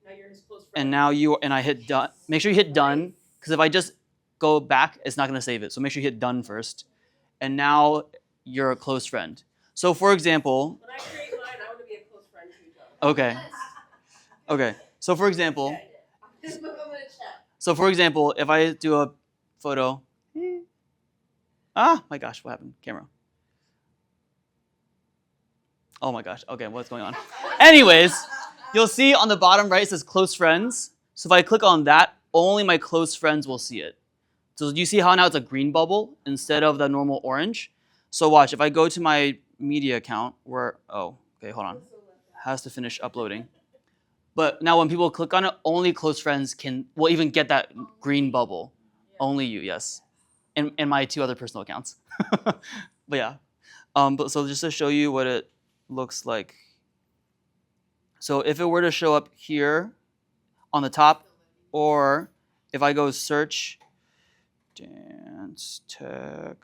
Now you're his close friend. And now I hit done. Make sure you hit done, because if I just go back, it's not gonna save it. So make sure you hit done first. And now you're a close friend. So for example, When I create mine, I want to be a close friend too, Joe. okay. Okay. So for example, Yeah, I did. I'm gonna check. So for example, if I do a photo, my gosh, what happened? Camera. Oh my gosh, okay, what's going on? Anyways, you'll see on the bottom right, it says close friends. So if I click on that, only my close friends will see it. So you see how now it's a green bubble instead of the normal orange? So watch, if I go to my media account hold on. Has to finish uploading. But now when people click on it, only close friends will even get that green bubble. Only you, yes. And my 2 other personal accounts. But yeah. So just to show you what it looks like. So if it were to show up here on the top, or if I go search dance tech.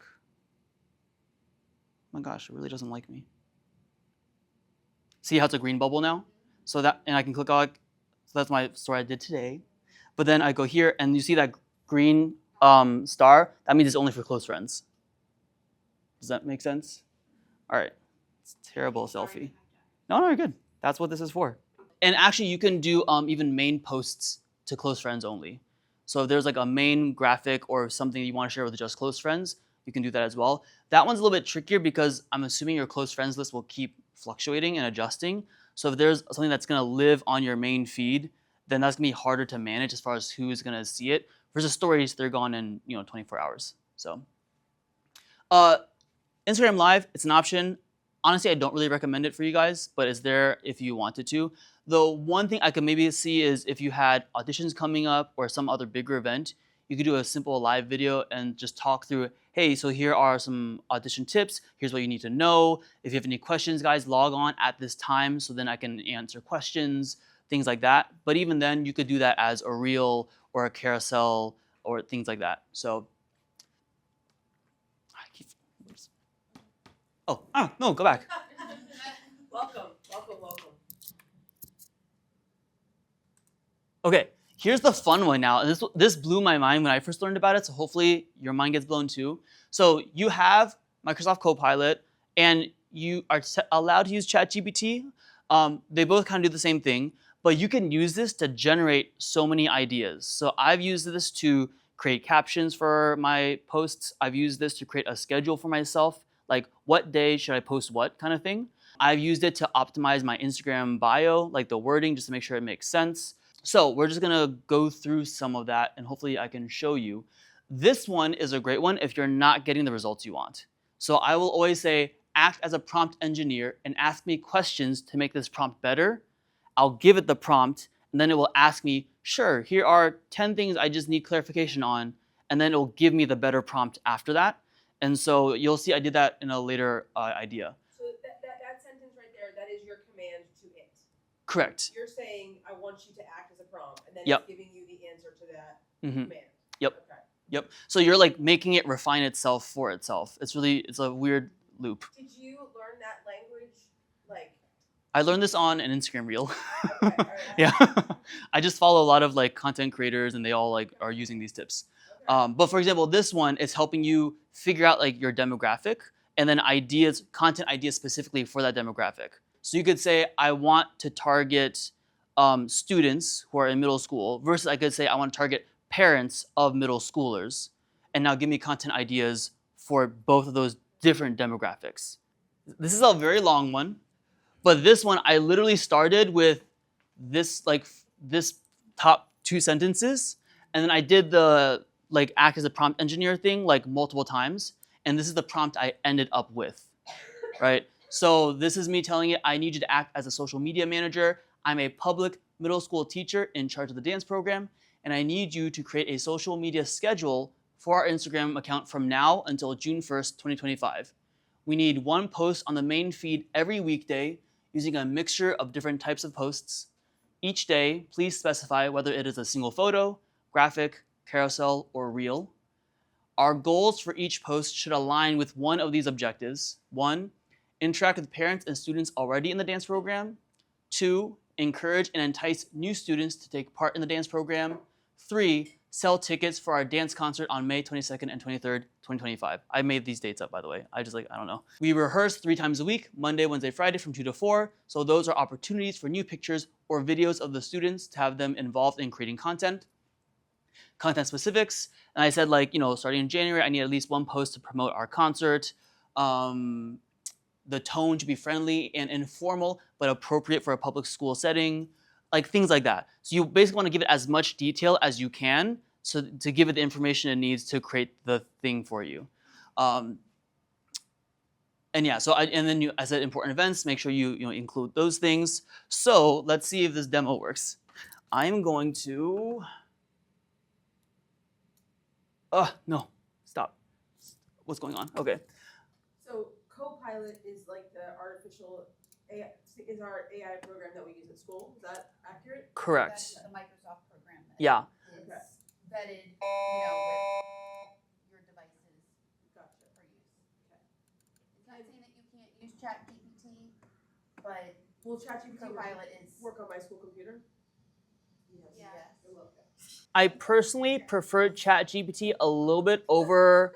My gosh, it really doesn't like me. See how it's a green bubble now? So that, and I can click on, so that's my story I did today. But then I go here and you see that green star, that means it's only for close friends. Does that make sense? All right, it's a terrible selfie. No, you're good. That's what this is for. And actually you can do even main posts to close friends only. So if there's like a main graphic or something you want to share with just close friends, you can do that as well. That one's a little bit trickier because I'm assuming your close friends list will keep fluctuating and adjusting. So if there's something that's gonna live on your main feed, then that's gonna be harder to manage as far as who's gonna see it. Versus stories, they're gone in 24 hours. So Instagram Live, it's an option. Honestly, I don't really recommend it for you guys, but it's there if you wanted to. The one thing I could maybe see is if you had auditions coming up or some other bigger event, you could do a simple live video and just talk through, hey, so here are some audition tips. Here's what you need to know. If you have any questions, guys, log on at this time so then I can answer questions, things like that. But even then, you could do that as a reel or a carousel or things like that. So, no, go back. Welcome. Okay, here's the fun one now. And this blew my mind when I first learned about it, so hopefully your mind gets blown too. So you have Microsoft Copilot, and you are allowed to use ChatGPT. They both kind of do the same thing, but you can use this to generate so many ideas. So I've used this to create captions for my posts. I've used this to create a schedule for myself, like what day should I post what kind of thing. I've used it to optimize my Instagram bio, like the wording, just to make sure it makes sense. So we're just gonna go through some of that and hopefully I can show you. This one is a great one if you're not getting the results you want. So I will always say, act as a prompt engineer and ask me questions to make this prompt better. I'll give it the prompt and then it will ask me, sure, here are 10 things I just need clarification on, and then it will give me the better prompt after that. And so you'll see I did that in a later idea. So that sentence right there, that is your command to it. Correct. You're saying, I want you to act as a prompt, and then Yep. it's giving you the answer to that Mm-hmm. command. Yep. Okay. Yep. So you're like making it refine itself for itself. It's a weird loop. Did you learn that language, like? I learned this on an Instagram reel. Okay, all right. Yeah. I just follow a lot of like content creators and they all like are using these tips. Okay. But for example, this one is helping you figure out like your demographic and then content ideas specifically for that demographic. So you could say, I want to target students who are in middle school versus I could say, I want to target parents of middle schoolers, and now give me content ideas for both of those different demographics. This is a very long one, but this one I literally started with this top 2 sentences, and then I did the act as a prompt engineer thing multiple times, and this is the prompt I ended up with, right? So this is me telling it, I need you to act as a social media manager. I'm a public middle school teacher in charge of the dance program, and I need you to create a social media schedule for our Instagram account from now until June 1st, 2025. We need 1 post on the main feed every weekday using a mixture of different types of posts. Each day, please specify whether it is a single photo, graphic, carousel, or reel. Our goals for each post should align with one of these objectives. 1, interact with parents and students already in the dance program. 2, encourage and entice new students to take part in the dance program. 3, sell tickets for our dance concert on May 22nd and 23rd, 2025. I made these dates up, by the way. I don't know. We rehearse 3 times a week, Monday, Wednesday, Friday from 2 to 4. So those are opportunities for new pictures or videos of the students to have them involved in creating content. Content specifics, and I said starting in January, I need at least 1 post to promote our concert. The tone should be friendly and informal, but appropriate for a public school setting, things like that. So you basically want to give it as much detail as you can, so to give it the information it needs to create the thing for you. And yeah, so I said important events. Make sure you include those things. So let's see if this demo works. I'm going to. No, stop. What's going on? Okay. So Copilot is like the artificial AI, is our AI program that we use at school. Is that accurate? Correct. That's the Microsoft program that Yeah. is Okay. vetted, with your devices Gotcha. for use. Okay. It's not saying that you can't use ChatGPT, but Will ChatGPT Copilot is. work on my school computer? Yes. I love that. I personally prefer ChatGPT a little bit over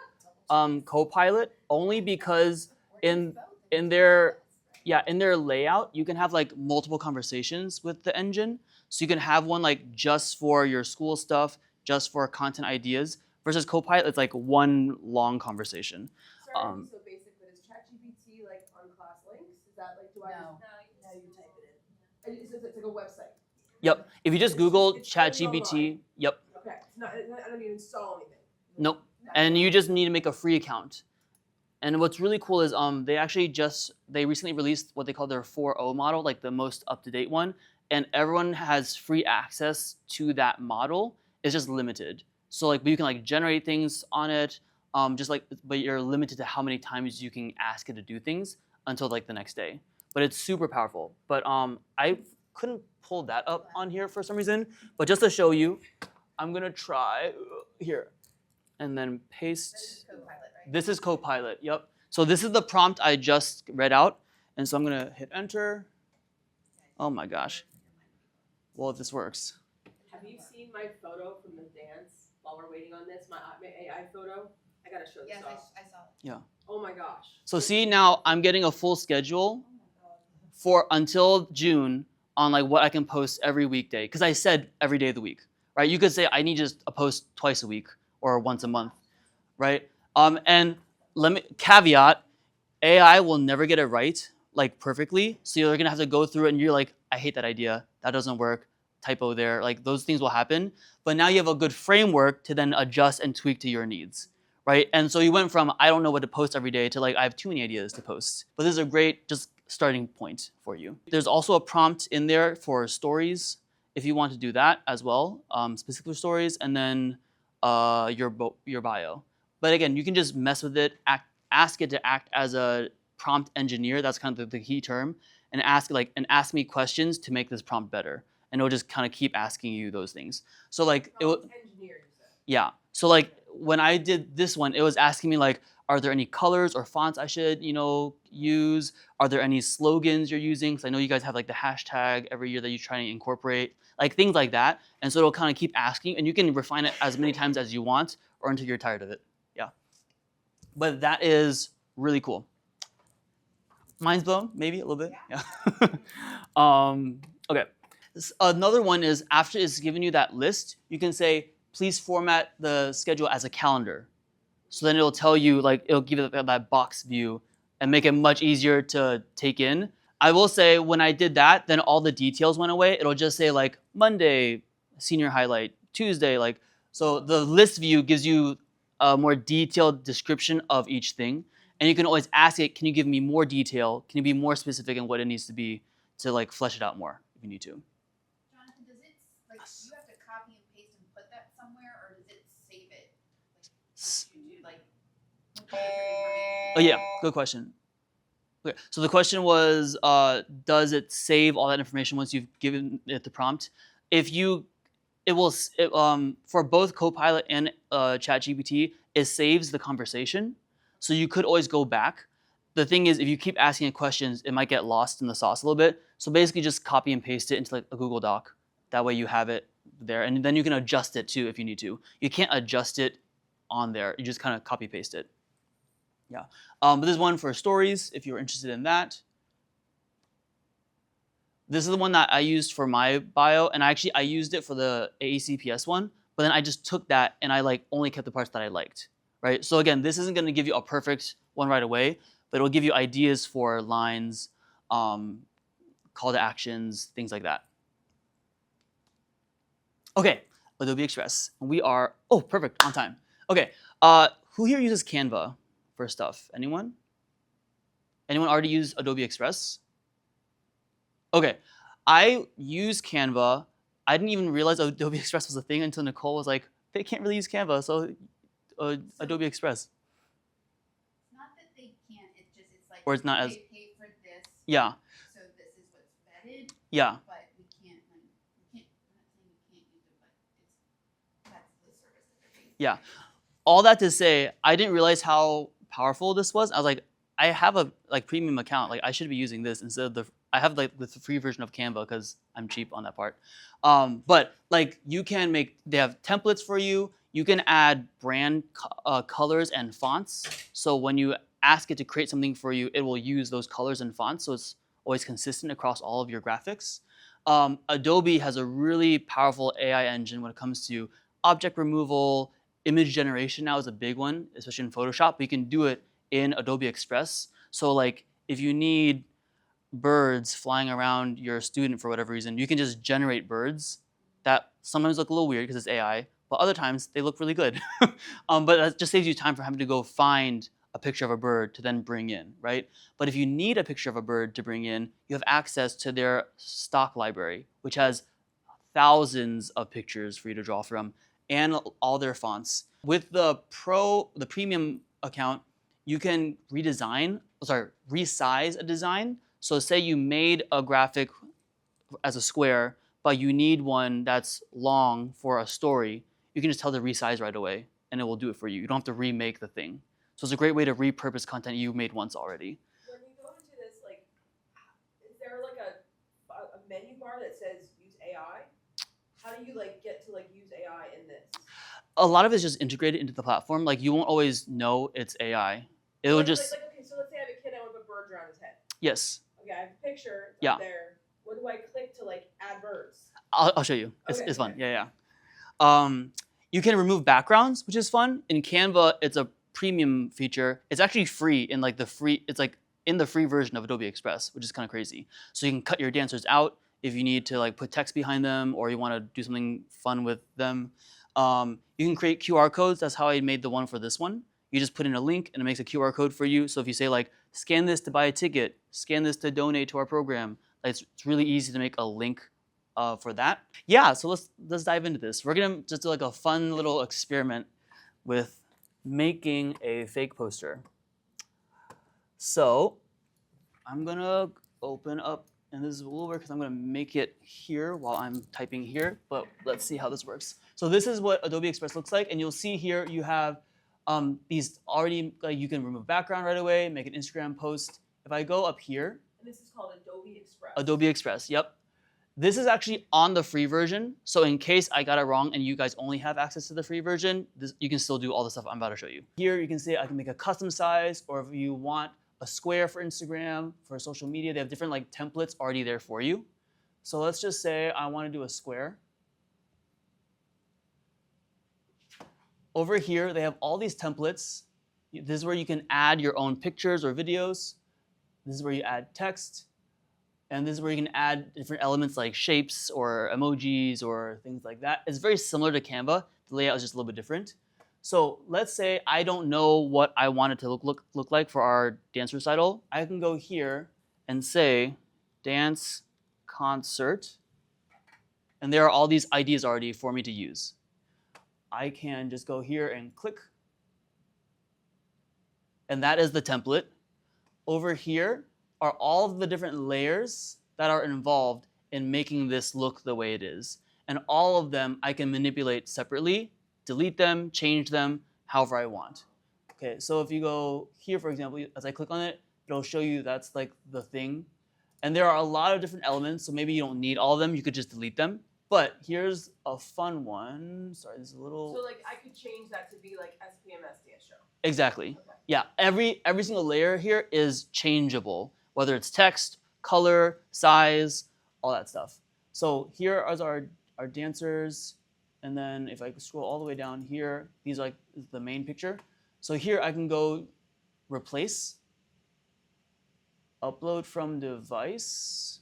Copilot, only because in their layout you can have multiple conversations with the engine. So you can have one just for your school stuff, just for content ideas, versus Copilot it's one long conversation. Sorry to be so basic, but is ChatGPT on class links? Is that do I No. just now you type it in? It's like a website. Yep. If you just Google It's only ChatGPT, online. yep. Okay. It's not. I don't need to install anything. Nope. And you just need to make a free account. And what's really cool is they recently released what they call their 4.0 model, the most up-to-date one, and everyone has free access to that model. It's just limited. So you can generate things on it, but you're limited to how many times you can ask it to do things until the next day. But it's super powerful. But I couldn't pull that up on here for some reason. But just to show you, I'm gonna try here. And then paste. This is Copilot, right? This is Copilot, yep. So this is the prompt I just read out. And so I'm gonna hit enter. Oh my gosh. Well, if this works. Have you seen my photo from the dance while we're waiting on this? My AI photo? I gotta show this Yes, off. I saw it. Oh my gosh. So see, now I'm getting a full schedule for until June on what I can post every weekday. Because I said every day of the week, right? You could say I need just a post twice a week or once a month, right? And caveat, AI will never get it right, perfectly. So you're gonna have to go through it and you're I hate that idea. That doesn't work. Typo there. Those things will happen. But now you have a good framework to then adjust and tweak to your needs, right? And so you went from I don't know what to post every day to I have too many ideas to post. But this is a great just starting point for you. There's also a prompt in there for stories if you want to do that as well, specific for stories, and then your bio. But again, you can just mess with it, ask it to act as a prompt engineer. That's kind of the key term, and ask me questions to make this prompt better. And it'll just kind of keep asking you those things. So it will, Prompt engineer, you said. yeah. So when I did this one, it was asking me are there any colors or fonts I should use? Are there any slogans you're using? Because I know you guys have the hashtag every year that you try to incorporate, things like that. And so it'll kind of keep asking, and you can refine it as many times as you want or until you're tired of it. Yeah. But that is really cool. Mind's blown, maybe a little bit. Yeah. Okay. Another one is after it's given you that list, you can say, please format the schedule as a calendar. So then it'll tell you, like, it'll give you that box view and make it much easier to take in. I will say when I did that, then all the details went away. It'll just say like Monday, senior highlight, Tuesday, like, so the list view gives you a more detailed description of each thing. And you can always ask it, can you give me more detail? Can you be more specific in what it needs to be to like flesh it out more if you need to? Jonathan, does it, like, you have to copy and paste and put that somewhere, or does it save it? Like, once you do, like, look at your Oh yeah, good question. Okay, so the question was, does it save all that information once you've given it the prompt? If you, it will, for both Copilot and ChatGPT, it saves the conversation. So you could always go back. The thing is, if you keep asking it questions, it might get lost in the sauce a little bit. So basically just copy and paste it into like a Google Doc. That way you have it there, and then you can adjust it too if you need to. You can't adjust it on there. You just kind of copy paste it. Yeah, but this is one for stories if you're interested in that. This is the one that I used for my bio, and I used it for the AACPS one, but then I just took that and I like only kept the parts that I liked, right? So again, this isn't going to give you a perfect one right away, but it'll give you ideas for lines, call to actions, things like that. Okay, Adobe Express. We are, oh, perfect, on time. Okay, who here uses Canva for stuff? Anyone? Anyone already use Adobe Express? Okay, I use Canva. I didn't even realize Adobe Express was a thing until Nicole was like, they can't really use Canva, so Adobe Express. It's not that they can't, it's just, it's like, Or it's not as, they pay for this, yeah, so this is what's vetted, yeah. but we can't, like, we can't, I'm not saying we can't use it, but that's the service that they're paying. Yeah. All that to say, I didn't realize how powerful this was. I was like, I have a like premium account. Like I should be using this instead of I have like the free version of Canva because I'm cheap on that part. But like you can they have templates for you. You can add brand colors and fonts. So when you ask it to create something for you, it will use those colors and fonts. So it's always consistent across all of your graphics. Adobe has a really powerful AI engine when it comes to object removal. Image generation now is a big one, especially in Photoshop, but you can do it in Adobe Express. So like if you need birds flying around your student for whatever reason, you can just generate birds that sometimes look a little weird because it's AI, but other times they look really good. But that just saves you time for having to go find a picture of a bird to then bring in, right? But if you need a picture of a bird to bring in, you have access to their stock library, which has thousands of pictures for you to draw from and all their fonts. With the premium account, you can resize a design. So say you made a graphic as a square, but you need one that's long for a story. You can just tell the resize right away, and it will do it for you. You don't have to remake the thing. So it's a great way to repurpose content you made once already. When you go into this, like, is there like a menu bar that says use AI? How do you like get to like use AI in this? A lot of it's just integrated into the platform. Like you won't always know it's AI. It'll Like, just okay, so let's say I have a kid, I want to put birds around his head. yes. Okay, I have a picture it's Yeah. up there. What do I click to like add birds? I'll show you. It's, Okay, it's fun. okay. Yeah. You can remove backgrounds, which is fun. In Canva, it's a premium feature. It's actually free in like it's like in the free version of Adobe Express, which is kind of crazy. So you can cut your dancers out if you need to like put text behind them or you want to do something fun with them. You can create QR codes. That's how I made the one for this one. You just put in a link and it makes a QR code for you. So if you say like, scan this to buy a ticket, scan this to donate to our program, like, it's really easy to make a link for that. Yeah, so let's dive into this. We're gonna just do like a fun little experiment with making a fake poster. So I'm gonna open up, and this will work because I'm gonna make it here while I'm typing here, but let's see how this works. So this is what Adobe Express looks like, and you'll see here you have these already, like you can remove background right away, make an Instagram post. If I go up here, And this is called Adobe Express. Adobe Express, yep. This is actually on the free version. So in case I got it wrong and you guys only have access to the free version, you can still do all the stuff I'm about to show you. Here you can see I can make a custom size, or if you want a square for Instagram, for social media, they have different like templates already there for you. So let's just say I want to do a square. Over here, they have all these templates. This is where you can add your own pictures or videos. This is where you add text. And this is where you can add different elements like shapes or emojis or things like that. It's very similar to Canva. The layout is just a little bit different. So let's say I don't know what I want it to look like for our dance recital. I can go here and say dance concert. And there are all these ideas already for me to use. I can just go here and click. And that is the template. Over here are all of the different layers that are involved in making this look the way it is. And all of them I can manipulate separately, delete them, change them, however I want. Okay, so if you go here, for example, as I click on it, it'll show you that's like the thing. And there are a lot of different elements, so maybe you don't need all of them, you could just delete them. But here's a fun one. Sorry, this is a little... So like I could change that to be like SPMS dance show. Exactly. Okay. Yeah, every single layer here is changeable, whether it's text, color, size, all that stuff. So here are our dancers, and then if I scroll all the way down here, these are like the main picture. So here I can go replace, upload from device.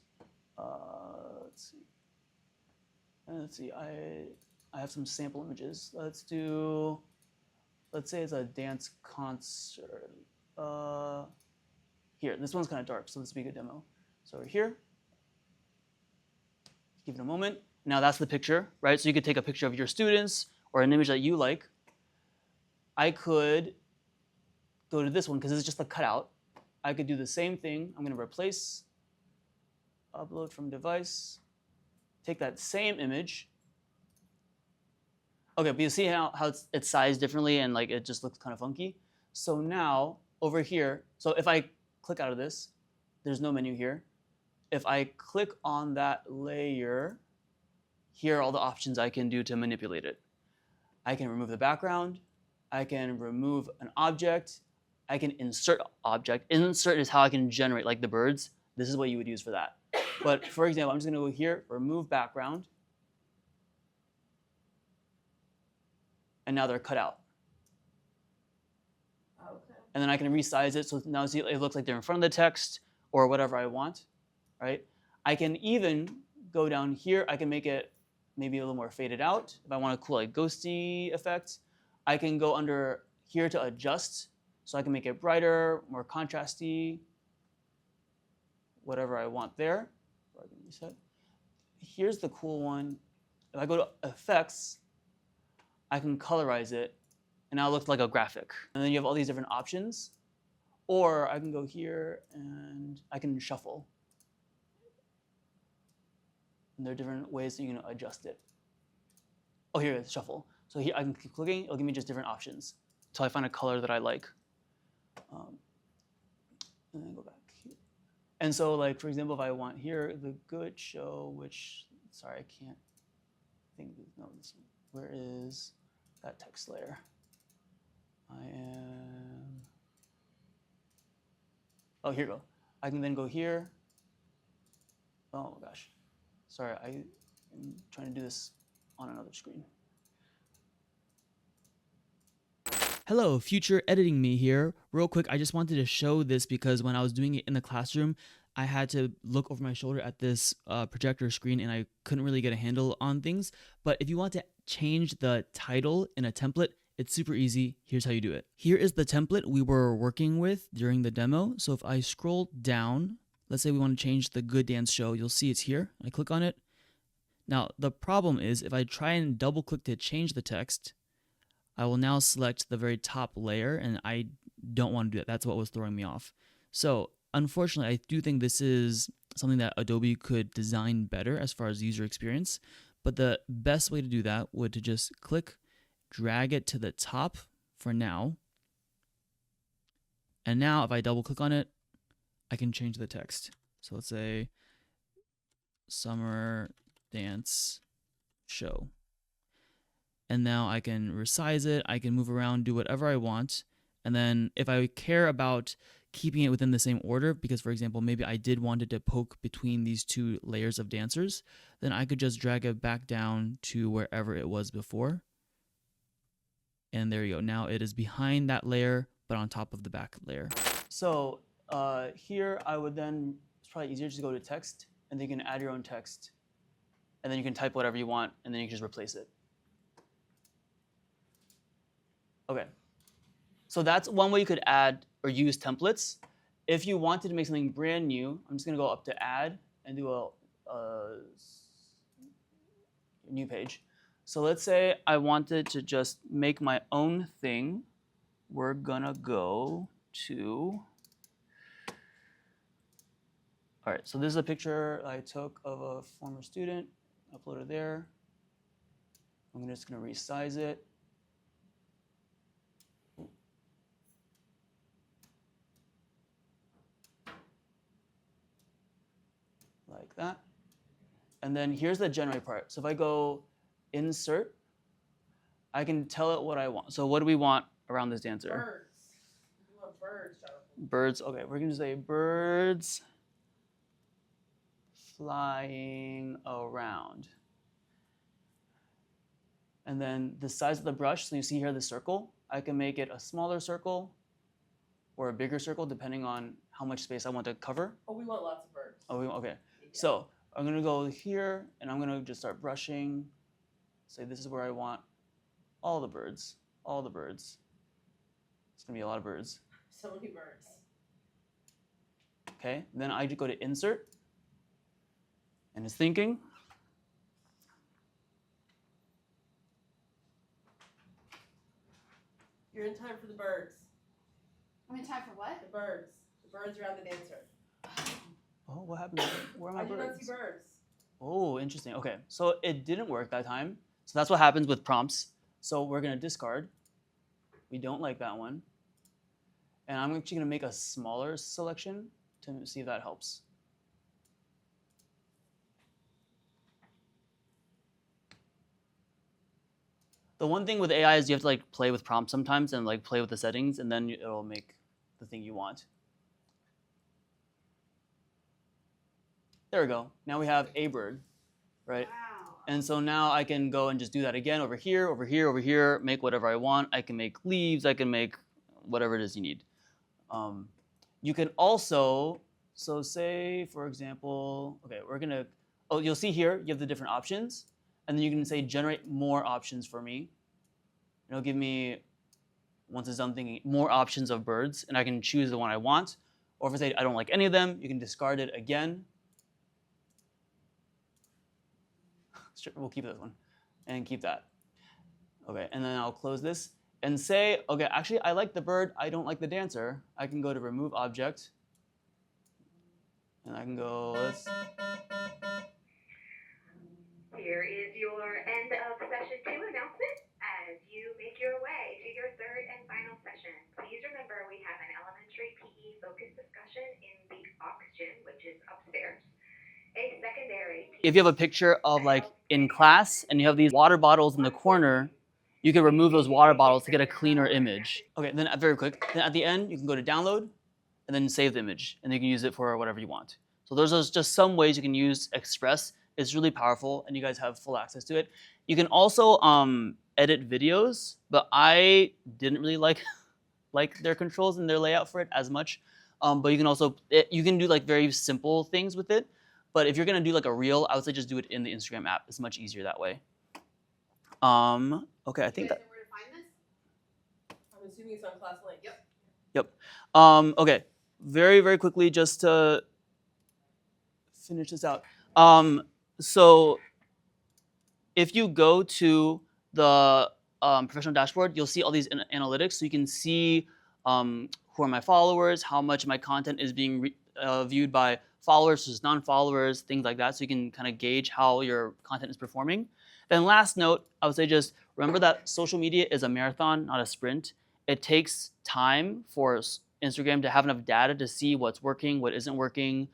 Let's see. I have some sample images. Let's say it's a dance concert. Here, this one's kind of dark, so this will be a good demo. So here, give it a moment. Now that's the picture, right? So you could take a picture of your students or an image that you like. I could go to this one because this is just a cutout. I could do the same thing. I'm going to replace, upload from device, take that same image. Okay, but you see how it's sized differently and like it just looks kind of funky. So now over here, so if I click out of this, there's no menu here. If I click on that layer, here are all the options I can do to manipulate it. I can remove the background. I can remove an object. I can insert object. Insert is how I can generate like the birds. This is what you would use for that. But for example, I'm just going to go here, remove background. And now they're cut out. Okay. And then I can resize it so now see it looks like they're in front of the text or whatever I want, right? I can even go down here. I can make it maybe a little more faded out. If I want a cool like ghosty effect, I can go under here to adjust. So I can make it brighter, more contrasty, whatever I want there. I can reset. Here's the cool one. If I go to effects, I can colorize it, and now it looks like a graphic. And then you have all these different options. Or I can go here and I can shuffle. And there are different ways that you can adjust it. Oh, here it is, shuffle. So here I can keep clicking, it'll give me just different options until I find a color that I like. And then go back here. And so like, for example, if I want here, the good show, which, sorry, I can't think, no, this one. Where is that text layer? Oh, here we go. I can then go here. Oh my gosh. Sorry, I'm trying to do this on another screen. Hello, future editing me here. Real quick, I just wanted to show this because when I was doing it in the classroom, I had to look over my shoulder at this projector screen and I couldn't really get a handle on things. But if you want to change the title in a template, it's super easy. Here's how you do it. Here is the template we were working with during the demo. So if I scroll down, let's say we want to change the Good Dance Show, you'll see it's here. I click on it. Now, the problem is if I try and double click to change the text, I will now select the very top layer, and I don't want to do that. That's what was throwing me off. So unfortunately, I do think this is something that Adobe could design better as far as user experience. But the best way to do that would to just click, drag it to the top for now. And now if I double click on it, I can change the text. So let's say Summer Dance Show. And now I can resize it, I can move around, do whatever I want. And then if I care about keeping it within the same order, because for example, maybe I did want it to poke between these two layers of dancers, then I could just drag it back down to wherever it was before. And there you go. Now it is behind that layer, but on top of the back layer. So here I would then, it's probably easier to just go to text, and then you can add your own text. And then you can type whatever you want, and then you can just replace it. Okay. So that's one way you could add or use templates. If you wanted to make something brand new, I'm just going to go up to add and do a new page. So let's say I wanted to just make my own thing. We're going to go to, all right, so this is a picture I took of a former student, uploaded there. I'm just going to resize it. Like that. And then here's the generate part. So if I go insert, I can tell it what I want. So what do we want around this dancer? Birds. You want birds, Jonathan. Birds. Okay, we're going to say birds flying around. And then the size of the brush, so you see here the circle, I can make it a smaller circle or a bigger circle depending on how much space I want to cover. Oh, we want lots of birds. Oh, okay. So I'm going to go here, and I'm going to just start brushing. Say this is where I want all the birds. All the birds. It's going to be a lot of birds. So many birds. Okay, then I just go to insert, and it's thinking. You're in time for the birds. I'm in time for what? The birds. The birds around the dancer. Oh, what happened? Where are my I did not birds? see birds. Oh, interesting. Okay, so it didn't work that time. So that's what happens with prompts. So we're going to discard. We don't like that one. And I'm actually going to make a smaller selection to see if that helps. The one thing with AI is you have to like play with prompts sometimes and like play with the settings, and then it'll make the thing you want. There we go. Now we have a bird, right? Wow. And so now I can go and just do that again over here, over here, over here, make whatever I want. I can make leaves. I can make whatever it is you need. You can also, so say, for example, okay, we're going to, oh, you'll see here, you have the different options. And then you can say, generate more options for me. It'll give me, once it's done thinking, more options of birds. And I can choose the one I want. Or if I say I don't like any of them, you can discard it again. We'll keep this one and keep that. Okay, and then I'll close this and say, okay, actually I like the bird, I don't like the dancer. I can go to remove object, and I can go, Here is your end of session 2 announcement. As you make your way to your third and final session, please remember we have an elementary PE focused discussion in the Aux gym, which is upstairs. A secondary. if you have a picture of like in class and you have these water bottles in the corner, you can remove those water bottles to get a cleaner image. Okay, then very quick, then at the end, you can go to download and then save the image, and you can use it for whatever you want. So those are just some ways you can use Express. It's really powerful, and you guys have full access to it. You can also edit videos, but I didn't really like their controls and their layout for it as much. But you can also, you can do like very simple things with it. But if you're gonna do like a reel, I would say just do it in the Instagram app. It's much easier that way. Okay, I think that. You guys know where to find this? I'm assuming it's on class link. Yep. Okay, very, very quickly, just to finish this out. So if you go to the professional dashboard, you'll see all these analytics. So you can see who are my followers, how much my content is being viewed by followers versus non-followers, things like that. So you can kind of gauge how your content is performing. Then last note, I would say just remember that social media is a marathon, not a sprint. It takes time for Instagram to have enough data to see what's working, what isn't working.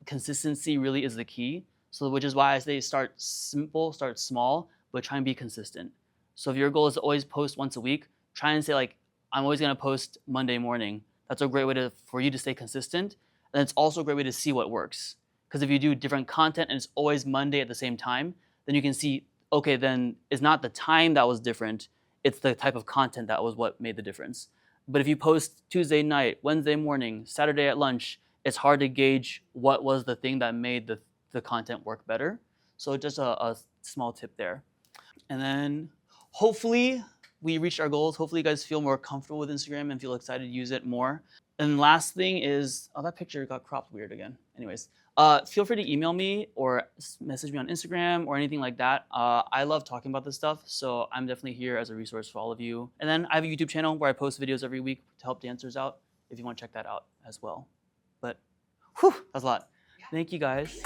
Consistency really is the key. So which is why I say start simple, start small, but try and be consistent. So if your goal is to always post once a week, try and say like, I'm always gonna post Monday morning. That's a great way for you to stay consistent. And it's also a great way to see what works. Because if you do different content and it's always Monday at the same time, then you can see, okay, then it's not the time that was different, it's the type of content that was what made the difference. But if you post Tuesday night, Wednesday morning, Saturday at lunch, it's hard to gauge what was the thing that made the content work better. So just a small tip there. And then hopefully we reached our goals. Hopefully you guys feel more comfortable with Instagram and feel excited to use it more. And last thing is, oh, that picture got cropped weird again. Anyways, feel free to email me or message me on Instagram or anything like that. I love talking about this stuff, so I'm definitely here as a resource for all of you. And then I have a YouTube channel where I post videos every week to help dancers out, if you want to check that out as well. But, whew, that's a lot. Thank you guys.